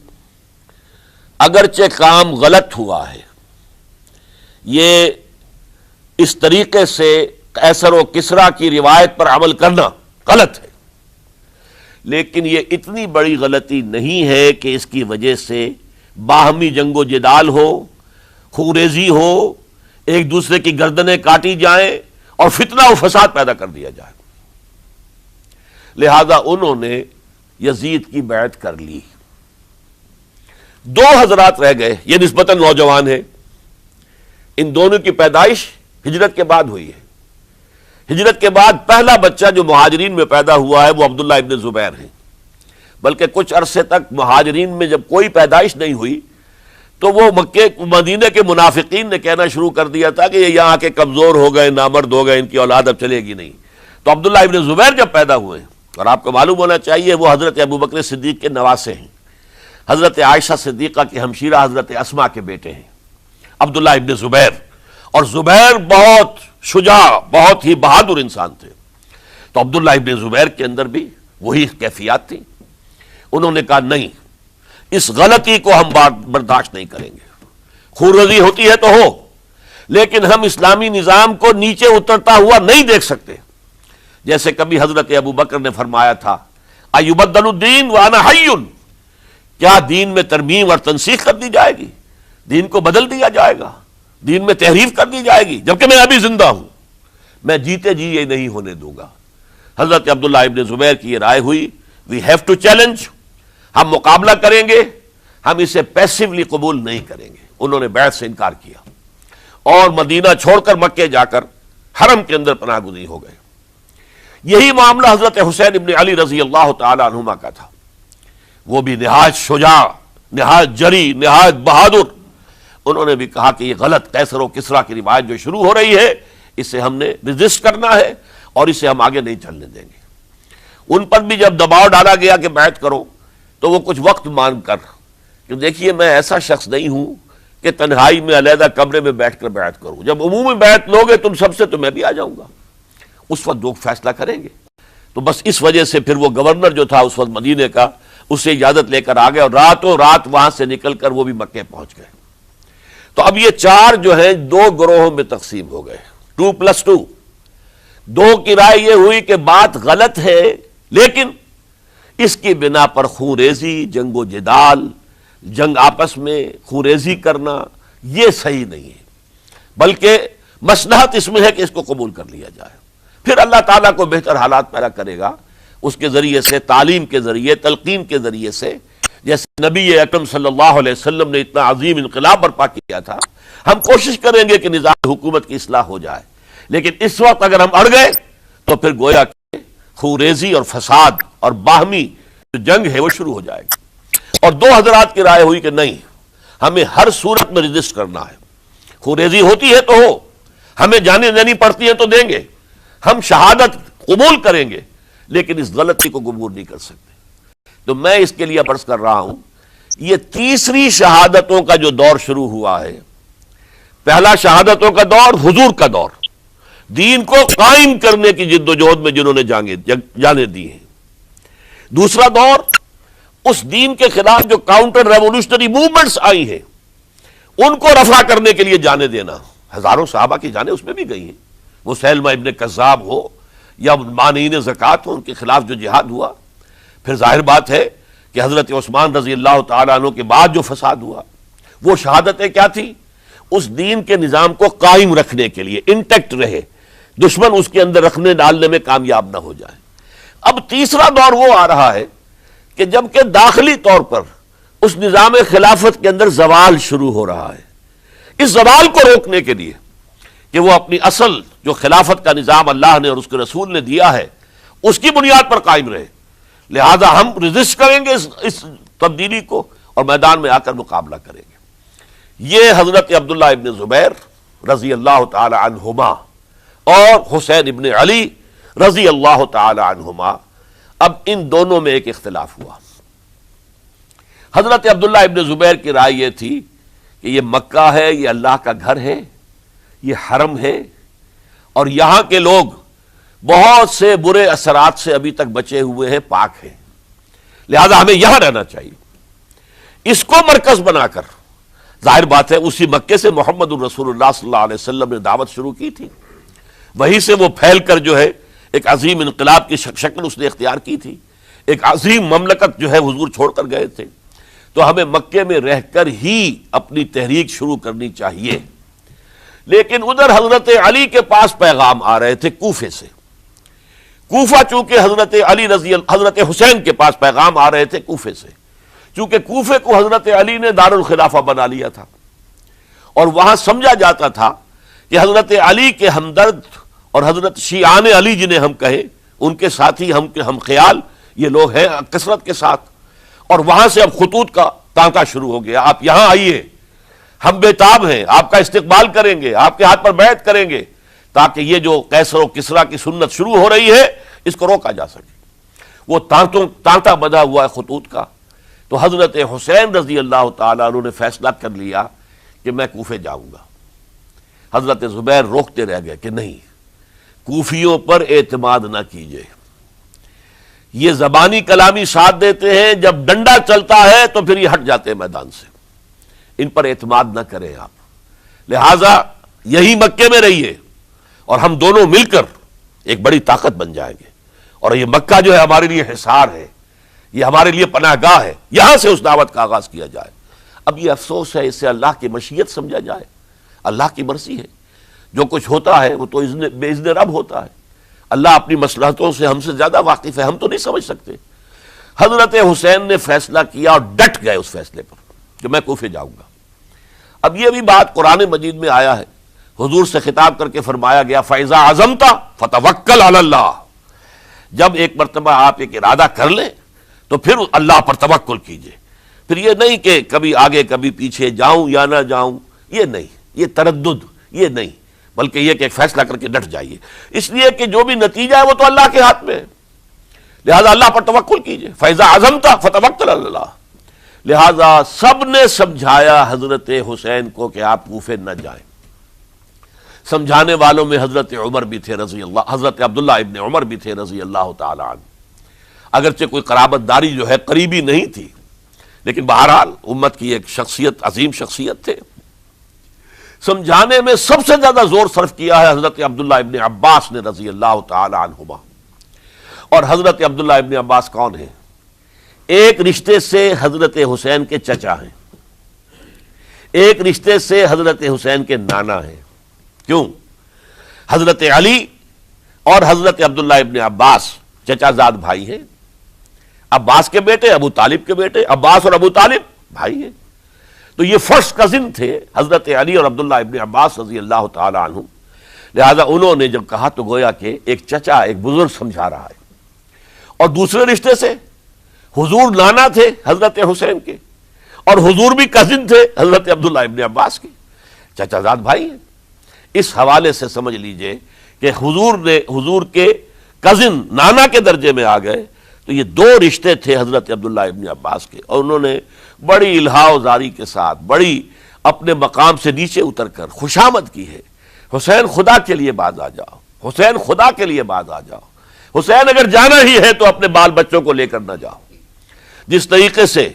S2: اگرچہ کام غلط ہوا ہے، یہ اس طریقے سے قیصر و کسریٰ کی روایت پر عمل کرنا غلط ہے، لیکن یہ اتنی بڑی غلطی نہیں ہے کہ اس کی وجہ سے باہمی جنگ و جدال ہو، خوریزی ہو، ایک دوسرے کی گردنیں کاٹی جائیں اور فتنہ و فساد پیدا کر دیا جائے۔ لہذا انہوں نے یزید کی بیعت کر لی۔ دو حضرات رہ گئے، یہ نسبتاً نوجوان ہیں، ان دونوں کی پیدائش ہجرت کے بعد ہوئی ہے۔ ہجرت کے بعد پہلا بچہ جو مہاجرین میں پیدا ہوا ہے وہ عبداللہ ابن زبیر ہے، بلکہ کچھ عرصے تک مہاجرین میں جب کوئی پیدائش نہیں ہوئی تو وہ مکے مدینے کے منافقین نے کہنا شروع کر دیا تھا کہ یہ یہاں کے کمزور ہو گئے، نامرد ہو گئے، ان کی اولاد اب چلے گی نہیں۔ تو عبداللہ ابن زبیر جب پیدا ہوئے، اور آپ کو معلوم ہونا چاہیے وہ حضرت ابوبکر صدیق کے نواسے ہیں، حضرت عائشہ صدیقہ کی ہمشیرہ حضرت اسما کے بیٹے ہیں عبداللہ ابن زبیر، اور زبیر بہت شجاع، بہت ہی بہادر انسان تھے۔ تو عبداللہ ابن زبیر کے اندر بھی وہی کیفیات تھی۔ انہوں نے کہا نہیں، اس غلطی کو ہم برداشت نہیں کریں گے، خورزی ہوتی ہے تو ہو، لیکن ہم اسلامی نظام کو نیچے اترتا ہوا نہیں دیکھ سکتے۔ جیسے کبھی حضرت ابوبکر نے فرمایا تھا ایبدل الدین وانا حی، کیا دین میں ترمیم اور تنسیخ کر دی جائے گی؟ دین کو بدل دیا جائے گا، دین میں تحریف کر دی جائے گی، جبکہ میں ابھی زندہ ہوں، میں جیتے جی یہ نہیں ہونے دوں گا۔ حضرت عبداللہ ابن زبیر کی یہ رائے ہوئی وی ہیو ٹو چیلنج، ہم مقابلہ کریں گے، ہم اسے پیسیولی قبول نہیں کریں گے۔ انہوں نے بیعت سے انکار کیا اور مدینہ چھوڑ کر مکے جا کر حرم کے اندر پناہ گزین ہو گئے۔ یہی معاملہ حضرت حسین ابن علی رضی اللہ تعالی عنہما کا تھا، وہ بھی نہایت شجاع، نہایت جری، نہایت بہادر۔ انہوں نے بھی کہا کہ یہ غلط قیصر و کسریٰ کی روایت جو شروع ہو رہی ہے اسے ہم نے ریزسٹ کرنا ہے اور اسے ہم آگے نہیں چلنے دیں گے۔ ان پر بھی جب دباؤ ڈالا گیا کہ بیعت کرو تو وہ کچھ وقت مانگ کر کہ دیکھیے میں ایسا شخص نہیں ہوں کہ تنہائی میں علیحدہ کمرے میں بیٹھ کر بیعت کروں، جب عمومی بیعت لوگے تم سب سے تو میں بھی آ جاؤں گا، اس وقت لوگ فیصلہ کریں گے۔ تو بس اس وجہ سے پھر وہ گورنر جو تھا اس وقت مدینے کا، اس سے اجازت لے کر آ گئے اور راتوں رات وہاں سے نکل کر وہ بھی مکے پہنچ گئے۔ تو اب یہ چار جو ہیں دو گروہوں میں تقسیم ہو گئے، 2+2۔ دو کی رائے یہ ہوئی کہ بات غلط ہے، لیکن اس کی بنا پر خونریزی، جنگ و جدال، جنگ آپس میں خونریزی کرنا یہ صحیح نہیں ہے، بلکہ مصلحت اس میں ہے کہ اس کو قبول کر لیا جائے۔ پھر اللہ تعالیٰ کو بہتر حالات پیدا کرے گا اس کے ذریعے سے، تعلیم کے ذریعے، تلقین کے ذریعے سے، جیسے نبی اکرم صلی اللہ علیہ وسلم نے اتنا عظیم انقلاب برپا کیا تھا۔ ہم کوشش کریں گے کہ نظام حکومت کی اصلاح ہو جائے، لیکن اس وقت اگر ہم اڑ گئے تو پھر گویا کہ خوریزی اور فساد اور باہمی جو جنگ ہے وہ شروع ہو جائے گی۔ اور دو حضرات کی رائے ہوئی کہ نہیں، ہمیں ہر صورت میں رجسٹ کرنا ہے، خوریزی ہوتی ہے تو ہو، ہمیں جانے دینی پڑتی ہے تو دیں گے، ہم شہادت قبول کریں گے، لیکن اس غلطی کو قبول نہیں کر سکتے۔ تو میں اس کے لیے عرض کر رہا ہوں، یہ تیسری شہادتوں کا جو دور شروع ہوا ہے، پہلا شہادتوں کا دور حضور کا دور، دین کو قائم کرنے کی جد و جہد میں جنہوں نے جانیں دی ہیں۔ دوسرا دور اس دین کے خلاف جو کاؤنٹر ریولوشنری موومنٹس آئی ہیں ان کو رفع کرنے کے لیے جانیں دینا۔ ہزاروں صحابہ کی جانیں اس میں بھی گئی ہیں، وہ سیلمہ ابن کذاب ہو یا مانعین زکوٰۃ ہو، ان کے خلاف جو جہاد ہوا۔ پھر ظاہر بات ہے کہ حضرت عثمان رضی اللہ تعالیٰ عنہ کے بعد جو فساد ہوا، وہ شہادتیں کیا تھی؟ اس دین کے نظام کو قائم رکھنے کے لیے، انٹیکٹ رہے، دشمن اس کے اندر رکھنے ڈالنے میں کامیاب نہ ہو جائے۔ اب تیسرا دور وہ آ رہا ہے کہ جبکہ داخلی طور پر اس نظام خلافت کے اندر زوال شروع ہو رہا ہے، اس زوال کو روکنے کے لیے کہ وہ اپنی اصل جو خلافت کا نظام اللہ نے اور اس کے رسول نے دیا ہے اس کی بنیاد پر قائم رہے، لہذا ہم ریزسٹ کریں گے اس تبدیلی کو اور میدان میں آ کر مقابلہ کریں گے۔ یہ حضرت عبداللہ ابن زبیر رضی اللہ تعالی عنہما اور حسین ابن علی رضی اللہ تعالی عنہما، اب ان دونوں میں ایک اختلاف ہوا۔ حضرت عبداللہ ابن زبیر کی رائے یہ تھی کہ یہ مکہ ہے، یہ اللہ کا گھر ہے، یہ حرم ہے، اور یہاں کے لوگ بہت سے برے اثرات سے ابھی تک بچے ہوئے ہیں، پاک ہیں، لہذا ہمیں یہاں رہنا چاہیے۔ اس کو مرکز بنا کر ظاہر بات ہے اسی مکے سے محمد الرسول اللہ صلی اللہ علیہ وسلم نے دعوت شروع کی تھی، وہیں سے وہ پھیل کر جو ہے ایک عظیم انقلاب کی شکل اس نے اختیار کی تھی، ایک عظیم مملکت جو ہے حضور چھوڑ کر گئے تھے۔ تو ہمیں مکے میں رہ کر ہی اپنی تحریک شروع کرنی چاہیے، لیکن ادھر حضرت علی کے پاس پیغام آ رہے تھے کوفے سے۔ کوفہ چونکہ حضرت حسین کے پاس پیغام آ رہے تھے کوفے سے، چونکہ کوفے کو حضرت علی نے دار الخلافہ بنا لیا تھا، اور وہاں سمجھا جاتا تھا کہ حضرت علی کے ہمدرد اور حضرت شیعان علی جنہیں ہم کہیں، ان کے ساتھی ہم خیال یہ لوگ ہیں کثرت کے ساتھ، اور وہاں سے اب خطوط کا تانتا شروع ہو گیا، آپ یہاں آئیے، ہم بےتاب ہیں، آپ کا استقبال کریں گے، آپ کے ہاتھ پر بیعت کریں گے، تاکہ یہ جو قیصر و کسریٰ کی سنت شروع ہو رہی ہے اس کو روکا جا سکے۔ وہ تانتا بنا ہوا ہے خطوط کا۔ تو حضرت حسین رضی اللہ تعالیٰ عنہ نے فیصلہ کر لیا کہ میں کوفے جاؤں گا۔ حضرت زبیر روکتے رہ گئے کہ نہیں، کوفیوں پر اعتماد نہ کیجیے، یہ زبانی کلامی ساتھ دیتے ہیں، جب ڈنڈا چلتا ہے تو پھر یہ ہٹ جاتے ہیں میدان سے، ان پر اعتماد نہ کریں آپ، لہذا یہی مکے میں رہیے اور ہم دونوں مل کر ایک بڑی طاقت بن جائیں گے، اور یہ مکہ جو ہے ہمارے لیے حصار ہے، یہ ہمارے لیے پناہ گاہ ہے، یہاں سے اس دعوت کا آغاز کیا جائے۔ اب یہ افسوس ہے، اس سے اللہ کی مشیت سمجھا جائے، اللہ کی مرضی ہے، جو کچھ ہوتا ہے وہ تو بے اذن رب ہوتا ہے، اللہ اپنی مصلحتوں سے ہم سے زیادہ واقف ہے، ہم تو نہیں سمجھ سکتے۔ حضرت حسین نے فیصلہ کیا اور ڈٹ گئے اس فیصلے پر کہ میں کوفے جاؤں گا۔ اب یہ بھی بات قرآن مجید میں آیا ہے، حضور سے خطاب کر کے فرمایا گیا فَإِذَا عَزَمْتَ فَتَوَكَّلْ عَلَى اللَّهِ، جب ایک مرتبہ آپ ایک ارادہ کر لیں تو پھر اللہ پر توکل کیجئے، پھر یہ نہیں کہ کبھی آگے کبھی پیچھے جاؤں یا نہ جاؤں، یہ نہیں، یہ تردد یہ نہیں، بلکہ یہ کہ ایک فیصلہ کر کے ڈٹ جائیے، اس لیے کہ جو بھی نتیجہ ہے وہ تو اللہ کے ہاتھ میں ہے، لہذا اللہ پر توکل کیجئے۔ فَإِذَا عَزَمْتَ فَتَوَكَّلْ عَلَى اللَّهِ، لہذا سب نے سمجھایا حضرت حسین کو کہ آپ کوفے نہ جائیں۔ سمجھانے والوں میں حضرت عمر بھی تھے رضی اللہ، حضرت عبداللہ ابن عمر بھی تھے رضی اللہ تعالی عنہ، اگرچہ کوئی قرابت داری جو ہے قریبی نہیں تھی، لیکن بہرحال امت کی ایک شخصیت، عظیم شخصیت تھے۔ سمجھانے میں سب سے زیادہ زور صرف کیا ہے حضرت عبداللہ ابن عباس نے رضی اللہ تعالی عنہما۔ اور حضرت عبداللہ ابن عباس کون ہیں؟ ایک رشتے سے حضرت حسین کے چچا ہیں، ایک رشتے سے حضرت حسین کے نانا ہیں۔ کیوں؟ حضرت علی اور حضرت عبداللہ ابن عباس چچا زاد بھائی ہیں، عباس کے بیٹے، ابو طالب کے بیٹے، عباس اور ابو طالب بھائی ہیں، تو یہ فرسٹ کزن تھے حضرت علی اور عبداللہ ابن عباس رضی اللہ تعالی عنہ، لہذا انہوں نے جب کہا تو گویا کہ ایک چچا، ایک بزرگ سمجھا رہا ہے۔ اور دوسرے رشتے سے حضور نانا تھے حضرت حسین کے، اور حضور بھی کزن تھے حضرت عبداللہ ابن عباس کے، چچا زاد بھائی ہیں۔ اس حوالے سے سمجھ لیجئے کہ حضور کے کزن نانا کے درجے میں آ گئے، تو یہ دو رشتے تھے حضرت عبداللہ ابن عباس کے، اور انہوں نے بڑی الہا و زاری کے ساتھ، بڑی اپنے مقام سے نیچے اتر کر خوشامد کی ہے، حسین خدا کے لیے باز آ جاؤ، حسین خدا کے لیے باز آ جاؤ، حسین اگر جانا ہی ہے تو اپنے بال بچوں کو لے کر نہ جاؤ۔ جس طریقے سے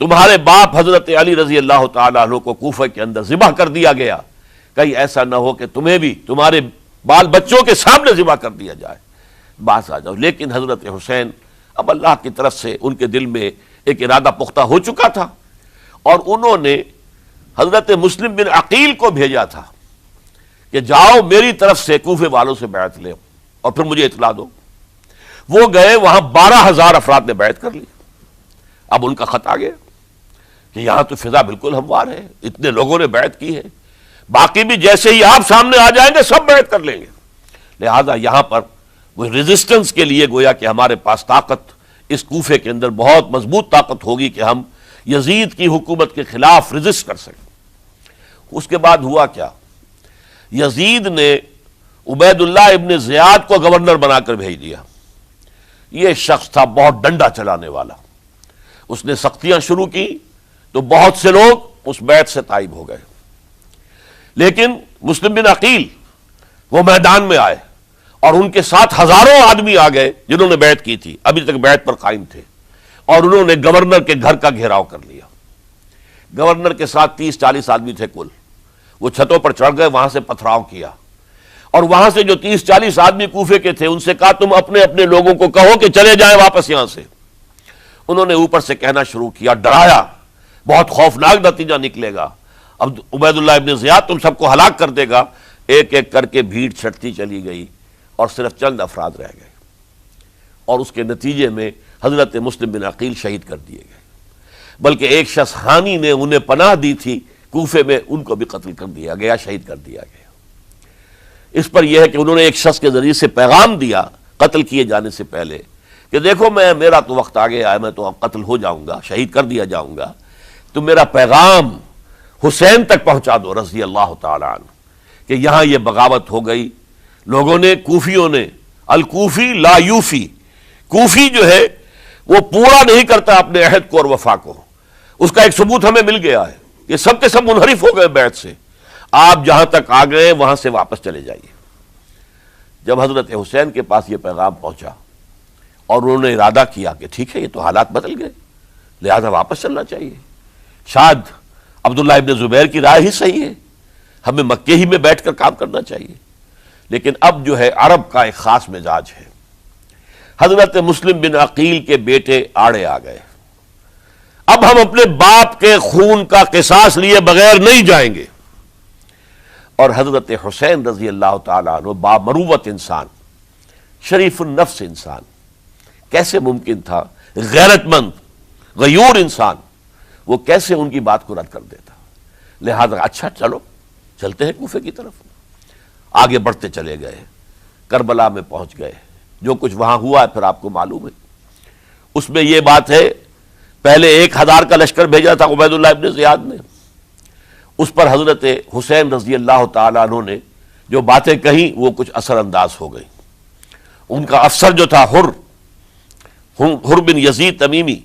S2: تمہارے باپ حضرت علی رضی اللہ تعالیٰ عنہ کو کوفہ کے اندر ذبح کر دیا گیا، کہیں ایسا نہ ہو کہ تمہیں بھی تمہارے بال بچوں کے سامنے ذبح کر دیا جائے، باز آ جاؤ۔ لیکن حضرت حسین اب اللہ کی طرف سے ان کے دل میں ایک ارادہ پختہ ہو چکا تھا، اور انہوں نے حضرت مسلم بن عقیل کو بھیجا تھا کہ جاؤ میری طرف سے کوفے والوں سے بیعت لے اور پھر مجھے اطلاع دو۔ وہ گئے، وہاں 12,000 افراد نے بیعت کر لی۔ اب ان کا خط آ گیا کہ یہاں تو فضا بالکل ہموار ہے، اتنے لوگوں نے بیعت کی ہے، باقی بھی جیسے ہی آپ سامنے آ جائیں گے سب بیعت کر لیں گے، لہذا یہاں پر وہ ریزسٹنس کے لیے گویا کہ ہمارے پاس طاقت اس کوفے کے اندر بہت مضبوط طاقت ہوگی کہ ہم یزید کی حکومت کے خلاف ریزسٹ کر سکیں۔ اس کے بعد ہوا کیا؟ یزید نے عبید اللہ ابن زیاد کو گورنر بنا کر بھیج دیا۔ یہ شخص تھا بہت ڈنڈا چلانے والا، اس نے سختیاں شروع کی تو بہت سے لوگ اس بیعت سے تائب ہو گئے. لیکن مسلم بن عقیل وہ میدان میں آئے اور ان کے ساتھ ہزاروں آدمی آ گئے جنہوں نے بیعت کی تھی، ابھی تک بیعت پر قائم تھے، اور انہوں نے گورنر کے گھر کا گھیراؤ کر لیا. گورنر کے ساتھ 30-40 آدمی تھے کل. وہ چھتوں پر چڑھ گئے، وہاں سے پتھراؤ کیا، اور وہاں سے جو 30-40 آدمی کوفے کے تھے ان سے کہا تم اپنے اپنے لوگوں کو کہو کہ چلے جائیں واپس یہاں سے. انہوں نے اوپر سے کہنا شروع کیا، ڈرایا، بہت خوفناک نتیجہ نکلے گا، اب عبید اللہ ابن زیاد تم سب کو ہلاک کر دے گا. ایک ایک کر کے بھیڑ چھٹتی چلی گئی اور صرف چند افراد رہ گئے، اور اس کے نتیجے میں حضرت مسلم بن عقیل شہید کر دیے گئے. بلکہ ایک شخص ہانی نے انہیں پناہ دی تھی کوفے میں، ان کو بھی قتل کر دیا گیا، شہید کر دیا گیا. اس پر یہ ہے کہ انہوں نے ایک شخص کے ذریعے سے پیغام دیا قتل کیے جانے سے پہلے کہ دیکھو میرا تو وقت آ گیا ہے، میں تو اب قتل ہو جاؤں گا، شہید کر دیا جاؤں گا، تو میرا پیغام حسین تک پہنچا دو رضی اللہ تعالی عنہ کہ یہاں یہ بغاوت ہو گئی. لوگوں نے، کوفیوں نے، الکوفی لا یوفی، کوفی جو ہے وہ پورا نہیں کرتا اپنے عہد کو اور وفا کو. اس کا ایک ثبوت ہمیں مل گیا ہے، یہ سب کے سب منحرف ہو گئے بیعت سے. آپ جہاں تک آ گئے وہاں سے واپس چلے جائیے. جب حضرت حسین کے پاس یہ پیغام پہنچا اور انہوں نے ارادہ کیا کہ ٹھیک ہے یہ تو حالات بدل گئے، لہذا واپس چلنا چاہیے، شاید عبداللہ ابن زبیر کی رائے ہی صحیح ہے، ہمیں مکے ہی میں بیٹھ کر کام کرنا چاہیے. لیکن اب جو ہے عرب کا ایک خاص مزاج ہے. حضرت مسلم بن عقیل کے بیٹے آڑے آ گئے، اب ہم اپنے باپ کے خون کا قصاص لیے بغیر نہیں جائیں گے. اور حضرت حسین رضی اللہ تعالیٰ عنہ بامروت انسان، شریف النفس انسان، کیسے ممکن تھا غیرت مند غیور انسان وہ کیسے ان کی بات کو رد کر دیتا. لہذا اچھا چلو چلتے ہیں کوفے کی طرف. آگے بڑھتے چلے گئے، کربلا میں پہنچ گئے. جو کچھ وہاں ہوا ہے پھر آپ کو معلوم ہے. اس میں یہ بات ہے پہلے 1000 کا لشکر بھیجا تھا عبید اللہ ابن زیاد نے، اس پر حضرت حسین رضی اللہ تعالیٰ عنہ نے جو باتیں کہیں وہ کچھ اثر انداز ہو گئی. ان کا افسر جو تھا حر بن یزید تمیمی،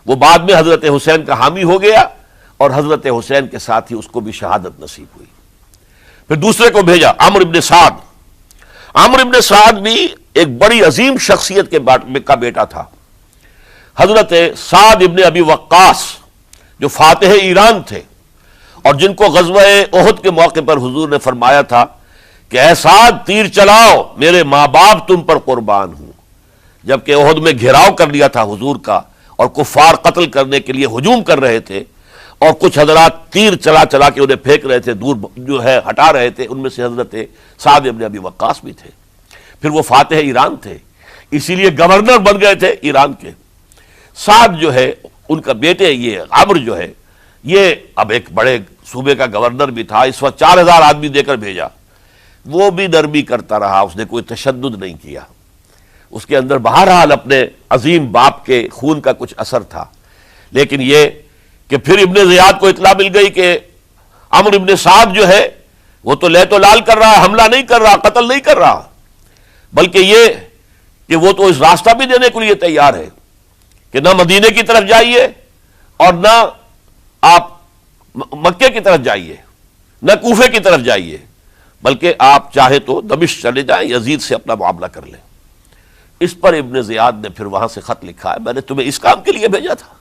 S2: وہ بعد میں حضرت حسین کا حامی ہو گیا اور حضرت حسین کے ساتھ ہی اس کو بھی شہادت نصیب ہوئی. پھر دوسرے کو بھیجا عمرو ابن سعد. عمرو ابن سعد بھی ایک بڑی عظیم شخصیت کا بیٹا تھا. حضرت سعد ابن ابی وقاص جو فاتح ایران تھے اور جن کو غزوہ احد کے موقع پر حضور نے فرمایا تھا کہ اے سعد تیر چلاؤ، میرے ماں باپ تم پر قربان ہوں. جبکہ احد میں گھیراؤ کر لیا تھا حضور کا اور کفار قتل کرنے کے لیے ہجوم کر رہے تھے، اور کچھ حضرات تیر چلا چلا کے انہیں پھینک رہے تھے، دور جو ہے ہٹا رہے تھے. ان میں سے حضرت سعد ابن ابی وقاص بھی تھے. پھر وہ فاتح ایران تھے، اسی لیے گورنر بن گئے تھے ایران کے. سعد جو ہے ان کا بیٹے، یہ عمرو جو ہے یہ اب ایک بڑے صوبے کا گورنر بھی تھا. اس وقت 4000 آدمی دے کر بھیجا. وہ بھی نرمی کرتا رہا، اس نے کوئی تشدد نہیں کیا. اس کے اندر بہرحال اپنے عظیم باپ کے خون کا کچھ اثر تھا. لیکن یہ کہ پھر ابن زیاد کو اطلاع مل گئی کہ عمرو ابن سعد جو ہے وہ تو لے تو لال کر رہا، حملہ نہیں کر رہا، قتل نہیں کر رہا، بلکہ یہ کہ وہ تو اس راستہ بھی دینے کے لیے تیار ہے کہ نہ مدینے کی طرف جائیے اور نہ آپ مکے کی طرف جائیے، نہ کوفے کی طرف جائیے، بلکہ آپ چاہے تو دمشق چلے جائیں، یزید سے اپنا معاملہ کر لیں. اس پر ابن زیاد نے پھر وہاں سے خط لکھا ہے، میں نے تمہیں اس کام کے لیے بھیجا تھا،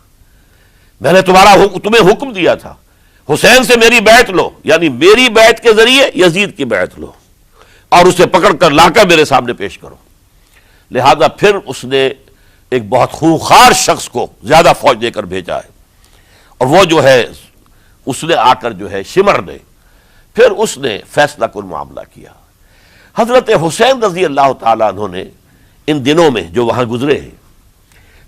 S2: میں نے تمہیں حکم دیا تھا حسین سے میری بیعت لو، یعنی میری بیعت کے ذریعے یزید کی بیعت لو اور اسے پکڑ کر لا کر میرے سامنے پیش کرو. لہذا پھر اس نے ایک بہت خونخوار شخص کو زیادہ فوج دے کر بھیجا ہے، اور وہ جو ہے اس نے آ کر جو ہے شمر نے پھر اس نے فیصلہ کن معاملہ کیا. حضرت حسین رضی اللہ تعالیٰ عنہ نے ان دنوں میں جو وہاں گزرے ہیں،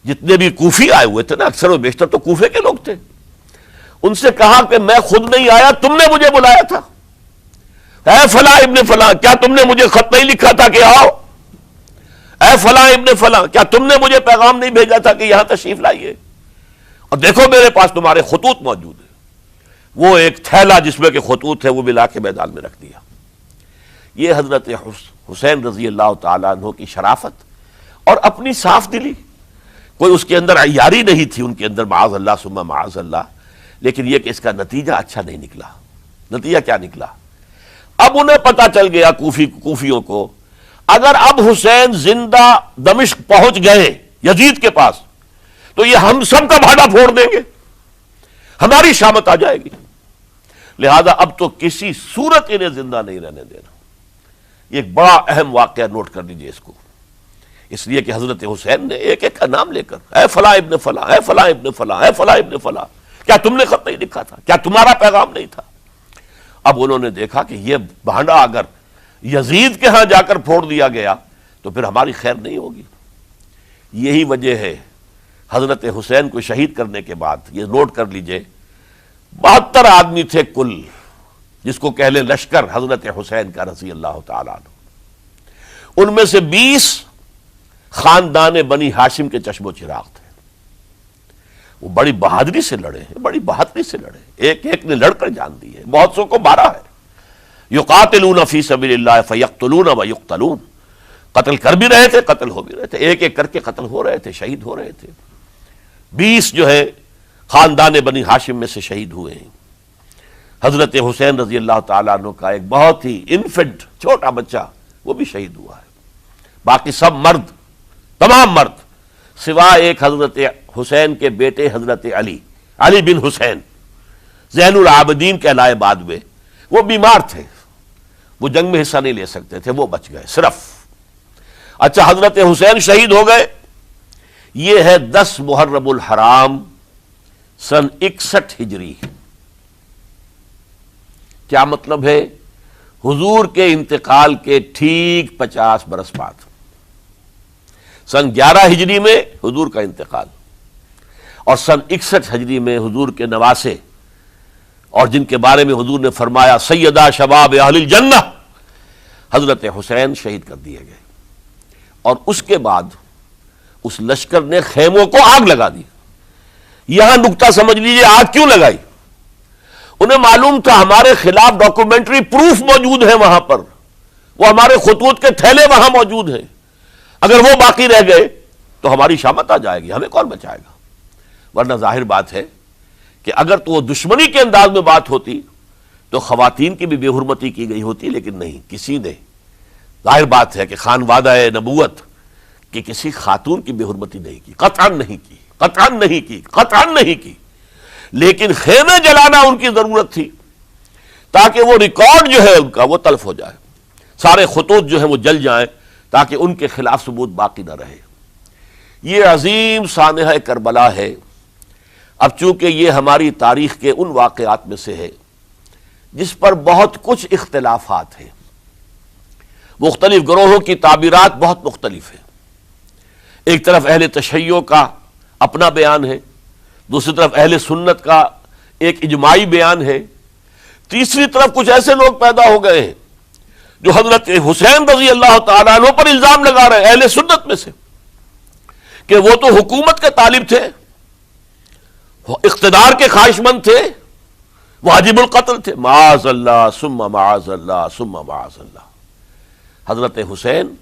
S2: جتنے بھی کوفی آئے ہوئے تھے نا، اکثر و بیشتر تو کوفے کے لوگ تھے، ان سے کہا کہ میں خود نہیں آیا، تم نے مجھے بلایا تھا. اے فلاں ابن فلاں، کیا تم نے مجھے خط نہیں لکھا تھا کہ آؤ؟ اے فلاں ابن فلاں، کیا تم نے مجھے پیغام نہیں بھیجا تھا کہ یہاں تشریف لائیے؟ اور دیکھو میرے پاس تمہارے خطوط موجود ہیں. وہ ایک تھیلا جس میں کہ خطوط تھے وہ بھی لا کے میدان میں رکھ دیا. یہ حضرت حسین رضی اللہ تعالیٰ عنہ کی شرافت اور اپنی صاف دلی. کوئی اس کے اندر عیاری نہیں تھی ان کے اندر، معاذ اللہ ثم معاذ اللہ، لیکن یہ کہ اس کا نتیجہ اچھا نہیں نکلا. نتیجہ کیا نکلا؟ اب انہیں پتا چل گیا کوفیوں کو، اگر اب حسین زندہ دمشق پہنچ گئے یزید کے پاس تو یہ ہم سب کا بھاڑا پھوڑ دیں گے، ہماری شامت آ جائے گی، لہذا اب تو کسی صورت انہیں زندہ نہیں رہنے دینا. یہ ایک بڑا اہم واقعہ، نوٹ کر لیجئے اس کو، اس لیے کہ حضرت حسین نے ایک ایک کا نام لے کر، اے فلاں ابن فلاں، اے فلاں ابن فلاں، اے فلاں ابن فلاں، کیا تم نے خط نہیں لکھا تھا؟ کیا تمہارا پیغام نہیں تھا؟ اب انہوں نے دیکھا کہ یہ بھانڈا اگر یزید کے ہاں جا کر پھوڑ دیا گیا تو پھر ہماری خیر نہیں ہوگی. یہی وجہ ہے حضرت حسین کو شہید کرنے کے بعد، یہ نوٹ کر لیجئے، 72 آدمی تھے کل، جس کو کہہ لیں لشکر حضرت حسین کا رضی اللہ تعالیٰ عنہ. ان میں سے 20 خاندان بنی ہاشم کے چشم و چراغ تھے. وہ بڑی بہادری سے لڑے ہیں، بڑی بہادری سے لڑے، ایک ایک نے لڑ کر جان دی ہے، بہت سو کو مارا ہے. یقاتلون فی سبیل اللہ فیقتلون ویقتلون، قتل کر بھی رہے تھے، قتل ہو بھی رہے تھے، ایک ایک کر کے قتل ہو رہے تھے، شہید ہو رہے تھے. 20 جو ہے خاندان بنی ہاشم میں سے شہید ہوئے ہیں. حضرت حسین رضی اللہ تعالیٰ عنہ کا ایک بہت ہی انفنٹ چھوٹا بچہ وہ بھی شہید ہوا ہے. باقی سب مرد، تمام مرد، سوائے ایک حضرت حسین کے بیٹے حضرت علی بن حسین زین العابدین کہلائے بعد میں، وہ بیمار تھے، وہ جنگ میں حصہ نہیں لے سکتے تھے، وہ بچ گئے صرف. اچھا، حضرت حسین شہید ہو گئے، یہ ہے 10 محرم الحرام سن 61 ہجری. کیا مطلب ہے؟ حضور کے انتقال کے ٹھیک 50 برس بعد، سن 11 ہجری میں حضور کا انتقال، اور سن 61 ہجری میں حضور کے نواسے، اور جن کے بارے میں حضور نے فرمایا سیدہ شباب اہل الجنہ، حضرت حسین شہید کر دیے گئے. اور اس کے بعد اس لشکر نے خیموں کو آگ لگا دی. یہاں نکتہ سمجھ لیجیے، آگ کیوں لگائی؟ انہیں معلوم تھا ہمارے خلاف ڈاکومنٹری پروف موجود ہے وہاں پر، وہ ہمارے خطوط کے تھیلے وہاں موجود ہیں، اگر وہ باقی رہ گئے تو ہماری شامت آ جائے گی، ہمیں کون بچائے گا؟ ورنہ ظاہر بات ہے کہ اگر تو وہ دشمنی کے انداز میں بات ہوتی تو خواتین کی بھی بے حرمتی کی گئی ہوتی، لیکن نہیں، کسی نے، ظاہر بات ہے کہ خانوادہ نبوت کہ کسی خاتون کی بے حرمتی نہیں کی، قطعاً نہیں کی، قطعاً نہیں کی، قطعاً نہیں کی. لیکن خیمے جلانا ان کی ضرورت تھی تاکہ وہ ریکارڈ جو ہے ان کا وہ تلف ہو جائے، سارے خطوط جو ہیں وہ جل جائیں تاکہ ان کے خلاف ثبوت باقی نہ رہے. یہ عظیم سانحہ کربلا ہے. اب چونکہ یہ ہماری تاریخ کے ان واقعات میں سے ہے جس پر بہت کچھ اختلافات ہیں، مختلف گروہوں کی تعبیرات بہت مختلف ہیں. ایک طرف اہل تشیع کا اپنا بیان ہے، دوسری طرف اہل سنت کا ایک اجماعی بیان ہے، تیسری طرف کچھ ایسے لوگ پیدا ہو گئے ہیں جو حضرت حسین رضی اللہ تعالیٰ عنہ پر الزام لگا رہے ہیں اہل سنت میں سے کہ وہ تو حکومت کے طالب تھے، اقتدار کے خواہشمند تھے، واجب القتل تھے. معاذ اللہ ثم معاذ اللہ ثم معاذ اللہ. حضرت حسین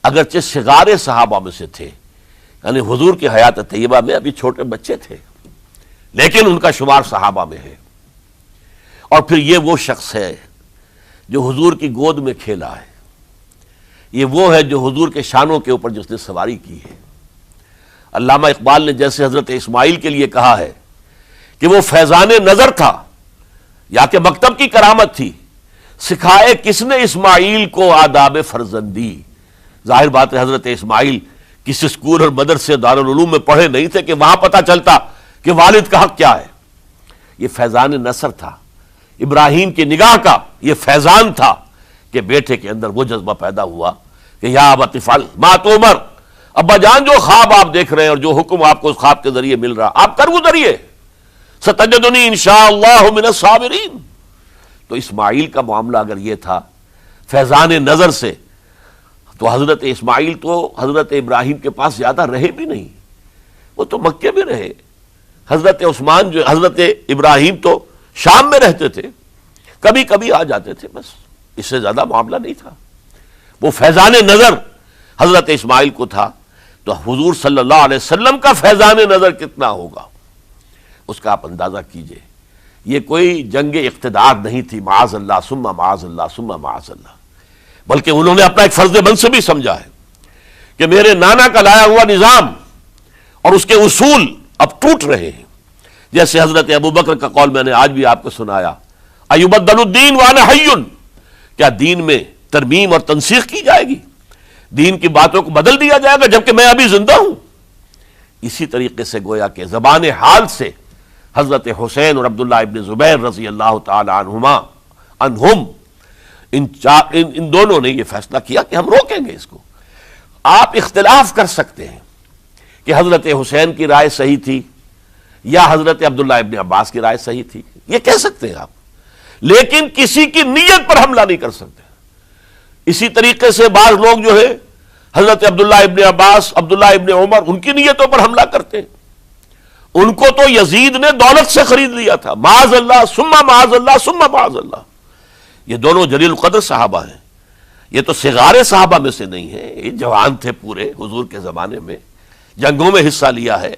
S2: اگرچہ صغار صحابہ میں سے تھے، یعنی حضور کی حیات طیبہ میں ابھی چھوٹے بچے تھے، لیکن ان کا شمار صحابہ میں ہے. اور پھر یہ وہ شخص ہے جو حضور کی گود میں کھیلا ہے، یہ وہ ہے جو حضور کے شانوں کے اوپر جس نے سواری کی ہے. علامہ اقبال نے جیسے حضرت اسماعیل کے لیے کہا ہے کہ وہ فیضان نظر تھا یا کہ مکتب کی کرامت تھی، سکھائے کس نے اسماعیل کو آداب فرزندی. ظاہر بات ہے حضرت اسماعیل کسی اسکول اور مدرسے دارالعلوم میں پڑھے نہیں تھے کہ وہاں پتہ چلتا کہ والد کا حق کیا ہے. یہ فیضان نصر تھا، ابراہیم کی نگاہ کا یہ فیضان تھا کہ بیٹے کے اندر وہ جذبہ پیدا ہوا کہ یا ابت افعل ما تؤمر، ابا جان جو خواب آپ دیکھ رہے ہیں اور جو حکم آپ کو اس خواب کے ذریعے مل رہا آپ کر گزریے، ستجدنی انشاءاللہ من الصابرین. تو اسماعیل کا معاملہ اگر یہ تھا فیضان نظر سے، تو حضرت اسماعیل تو حضرت ابراہیم کے پاس زیادہ رہے بھی نہیں، وہ تو مکے میں رہے. حضرت عثمان جو حضرت ابراہیم تو شام میں رہتے تھے، کبھی کبھی آ جاتے تھے، بس اس سے زیادہ معاملہ نہیں تھا. وہ فیضان نظر حضرت اسماعیل کو تھا، تو حضور صلی اللہ علیہ وسلم کا فیضان نظر کتنا ہوگا. اس کا آپ اندازہ کیجئے. یہ کوئی جنگ اقتدار نہیں تھی معاذ اللہ ثم معاذ اللہ ثم معاذ اللہ، بلکہ انہوں نے اپنا ایک فرض منصبی سمجھا ہے کہ میرے نانا کا لایا ہوا نظام اور اس کے اصول اب ٹوٹ رہے ہیں. جیسے حضرت ابو بکر کا قول میں نے آج بھی آپ کو سنایا، ایبدل الدین وانا حی، کیا دین میں ترمیم اور تنسیخ کی جائے گی، دین کی باتوں کو بدل دیا جائے گا جبکہ میں ابھی زندہ ہوں. اسی طریقے سے گویا کہ زبان حال سے حضرت حسین اور عبداللہ ابن زبیر رضی اللہ تعالی عنہم ان دونوں نے یہ فیصلہ کیا کہ ہم روکیں گے اس کو. آپ اختلاف کر سکتے ہیں کہ حضرت حسین کی رائے صحیح تھی یا حضرت عبداللہ ابن عباس کی رائے صحیح تھی، یہ کہہ سکتے ہیں آپ، لیکن کسی کی نیت پر حملہ نہیں کر سکتے. اسی طریقے سے بعض لوگ جو ہے حضرت عبداللہ ابن عباس، عبداللہ ابن عمر، ان کی نیتوں پر حملہ کرتے ہیں. ان کو تو یزید نے دولت سے خرید لیا تھا، معاذ اللہ ثم معاذ اللہ ثم معاذ اللہ. یہ دونوں جلیل القدر صحابہ ہیں، یہ تو صغار صحابہ میں سے نہیں ہیں، یہ جوان تھے پورے حضور کے زمانے میں، جنگوں میں حصہ لیا ہے.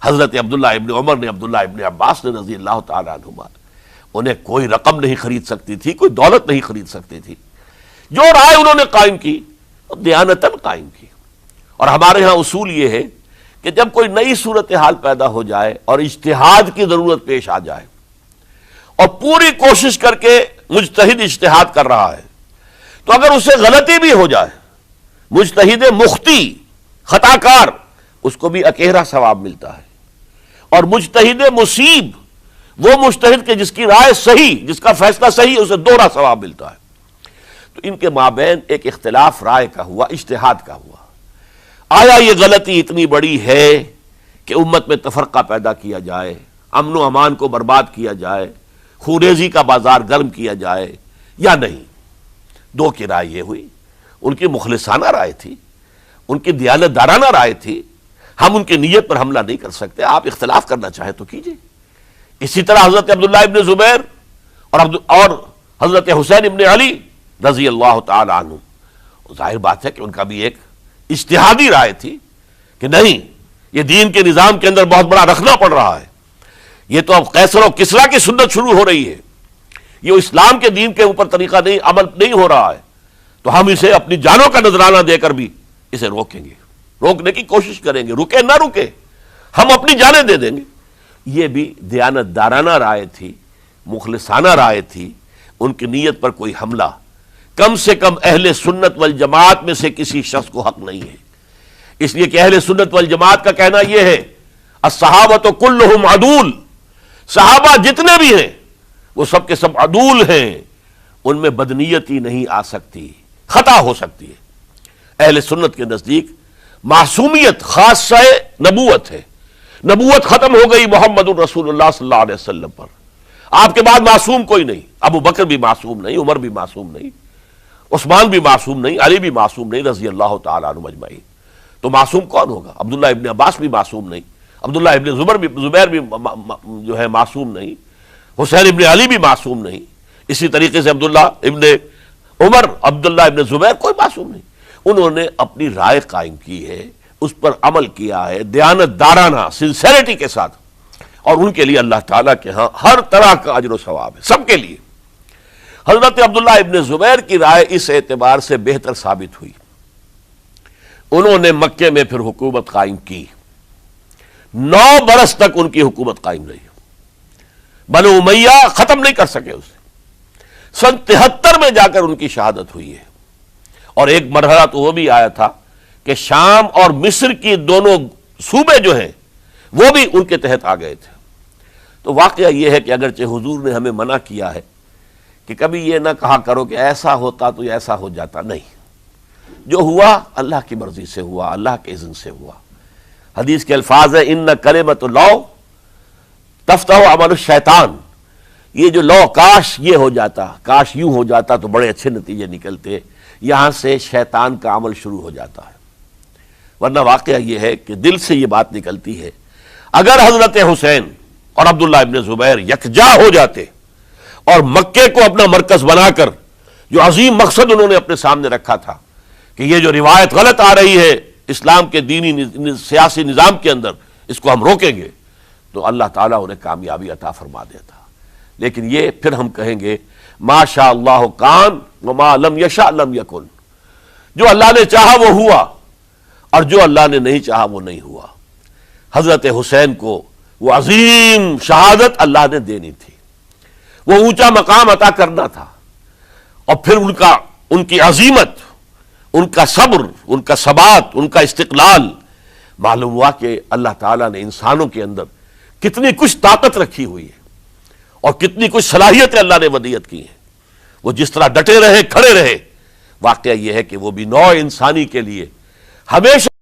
S2: حضرت عبداللہ ابن عمر نے، عبداللہ ابن عباس نے رضی اللہ تعالیٰ عنہما، انہیں کوئی رقم نہیں خرید سکتی تھی، کوئی دولت نہیں خرید سکتی تھی. جو رائے انہوں نے قائم کی دیانتاً قائم کی. اور ہمارے ہاں اصول یہ ہے کہ جب کوئی نئی صورتحال پیدا ہو جائے اور اجتہاد کی ضرورت پیش آ جائے اور پوری کوشش کر کے مجتہد اجتہاد کر رہا ہے، تو اگر اسے غلطی بھی ہو جائے، مجتہد مخطی خطا کار، اس کو بھی اکیرا ثواب ملتا ہے. اور مجتہد مصیب، وہ مجتہد کہ جس کی رائے صحیح، جس کا فیصلہ صحیح، اسے دوہرا ثواب ملتا ہے. تو ان کے مابین ایک اختلاف رائے کا ہوا، اجتہاد کا ہوا. آیا یہ غلطی اتنی بڑی ہے کہ امت میں تفرقہ پیدا کیا جائے، امن و امان کو برباد کیا جائے، خوریزی کا بازار گرم کیا جائے، یا نہیں؟ دو کی رائے یہ ہوئی. ان کی مخلصانہ رائے تھی، ان کی دیانت دارانہ رائے تھی. ہم ان کی نیت پر حملہ نہیں کر سکتے، آپ اختلاف کرنا چاہیں تو کیجئے. اسی طرح حضرت عبداللہ ابن زبیر اور حضرت حسین ابن علی رضی اللہ تعالی عنہ، ظاہر بات ہے کہ ان کا بھی ایک اجتہادی رائے تھی کہ نہیں، یہ دین کے نظام کے اندر بہت بڑا رکھنا پڑ رہا ہے، یہ تو اب قیصر و کسریٰ کی سنت شروع ہو رہی ہے، یہ اسلام کے دین کے اوپر طریقہ نہیں، عمل نہیں ہو رہا ہے، تو ہم اسے اپنی جانوں کا نذرانہ دے کر بھی اسے روکیں گے، روکنے کی کوشش کریں گے، رکے نہ رکے ہم اپنی جانیں دے دیں گے. یہ بھی دیانت دارانہ رائے تھی، مخلصانہ رائے تھی. ان کی نیت پر کوئی حملہ کم سے کم اہل سنت والجماعت میں سے کسی شخص کو حق نہیں ہے. اس لیے کہ اہل سنت والجماعت کا کہنا یہ ہے، الصحابۃ کلھم عدول، صحابہ جتنے بھی ہیں وہ سب کے سب عدول ہیں، ان میں بدنیتی نہیں آ سکتی، خطا ہو سکتی ہے. اہل سنت کے نزدیک معصومیت خاصہ نبوت ہے، نبوت ختم ہو گئی محمد الرسول اللہ صلی اللہ علیہ وسلم پر، آپ کے بعد معصوم کوئی نہیں. ابو بکر بھی معصوم نہیں، عمر بھی معصوم نہیں، عثمان بھی معصوم نہیں، علی بھی معصوم نہیں رضی اللہ تعالیٰ عنہ اجمعین. تو معصوم کون ہوگا؟ عبداللہ ابن عباس بھی معصوم نہیں، عبداللہ ابن زبیر بھی جو ہے معصوم نہیں، حسین ابن علی بھی معصوم نہیں، اسی طریقے سے عبداللہ ابن عمر، عبداللہ ابن زبیر، کوئی معصوم نہیں. انہوں نے اپنی رائے قائم کی ہے، اس پر عمل کیا ہے دیانت دارانہ سنسیریٹی کے ساتھ، اور ان کے لیے اللہ تعالیٰ کے ہاں ہر طرح کا اجر و ثواب ہے سب کے لیے. حضرت عبداللہ ابن زبیر کی رائے اس اعتبار سے بہتر ثابت ہوئی، انہوں نے مکے میں پھر حکومت قائم کی، 9 برس تک ان کی حکومت قائم رہی. بنو امیہ ختم نہیں کر سکے اسے. سن 73 میں جا کر ان کی شہادت ہوئی ہے. اور ایک مرحلہ تو وہ بھی آیا تھا کہ شام اور مصر کی دونوں صوبے جو ہیں وہ بھی ان کے تحت آ گئے تھے. تو واقعہ یہ ہے کہ اگرچہ حضور نے ہمیں منع کیا ہے کہ کبھی یہ نہ کہا کرو کہ ایسا ہوتا تو ایسا ہو جاتا، نہیں، جو ہوا اللہ کی مرضی سے ہوا، اللہ کے اذن سے ہوا. حدیث کے الفاظ ہیں ان کلمۃ لو تفتح عمل الشیطان، یہ جو لو کاش یہ ہو جاتا، کاش یوں ہو جاتا تو بڑے اچھے نتیجے نکلتے، یہاں سے شیطان کا عمل شروع ہو جاتا ہے. ورنہ واقعہ یہ ہے کہ دل سے یہ بات نکلتی ہے. اگر حضرت حسین اور عبداللہ ابن زبیر یکجا ہو جاتے اور مکے کو اپنا مرکز بنا کر جو عظیم مقصد انہوں نے اپنے سامنے رکھا تھا کہ یہ جو روایت غلط آ رہی ہے اسلام کے دینی سیاسی نظام کے اندر، اس کو ہم روکیں گے، تو اللہ تعالیٰ انہیں کامیابی عطا فرما دیتا. لیکن یہ پھر ہم کہیں گے ما شاء اللہ کان وما لم یشاء لم یکن. جو اللہ نے چاہا وہ ہوا اور جو اللہ نے نہیں چاہا وہ نہیں ہوا. حضرت حسین کو وہ عظیم شہادت اللہ نے دینی تھی, وہ اونچا مقام عطا کرنا تھا, اور پھر ان کی عظیمت, ان کا صبر, ان کا ثبات, ان کا استقلال, معلوم ہوا کہ اللہ تعالیٰ نے انسانوں کے اندر کتنی کچھ طاقت رکھی ہوئی ہے اور کتنی کچھ صلاحیتیں اللہ نے ودیعت کی ہیں. وہ جس طرح ڈٹے رہے, کھڑے رہے, واقعہ یہ ہے کہ وہ بھی نوع انسانی کے لیے ہمیشہ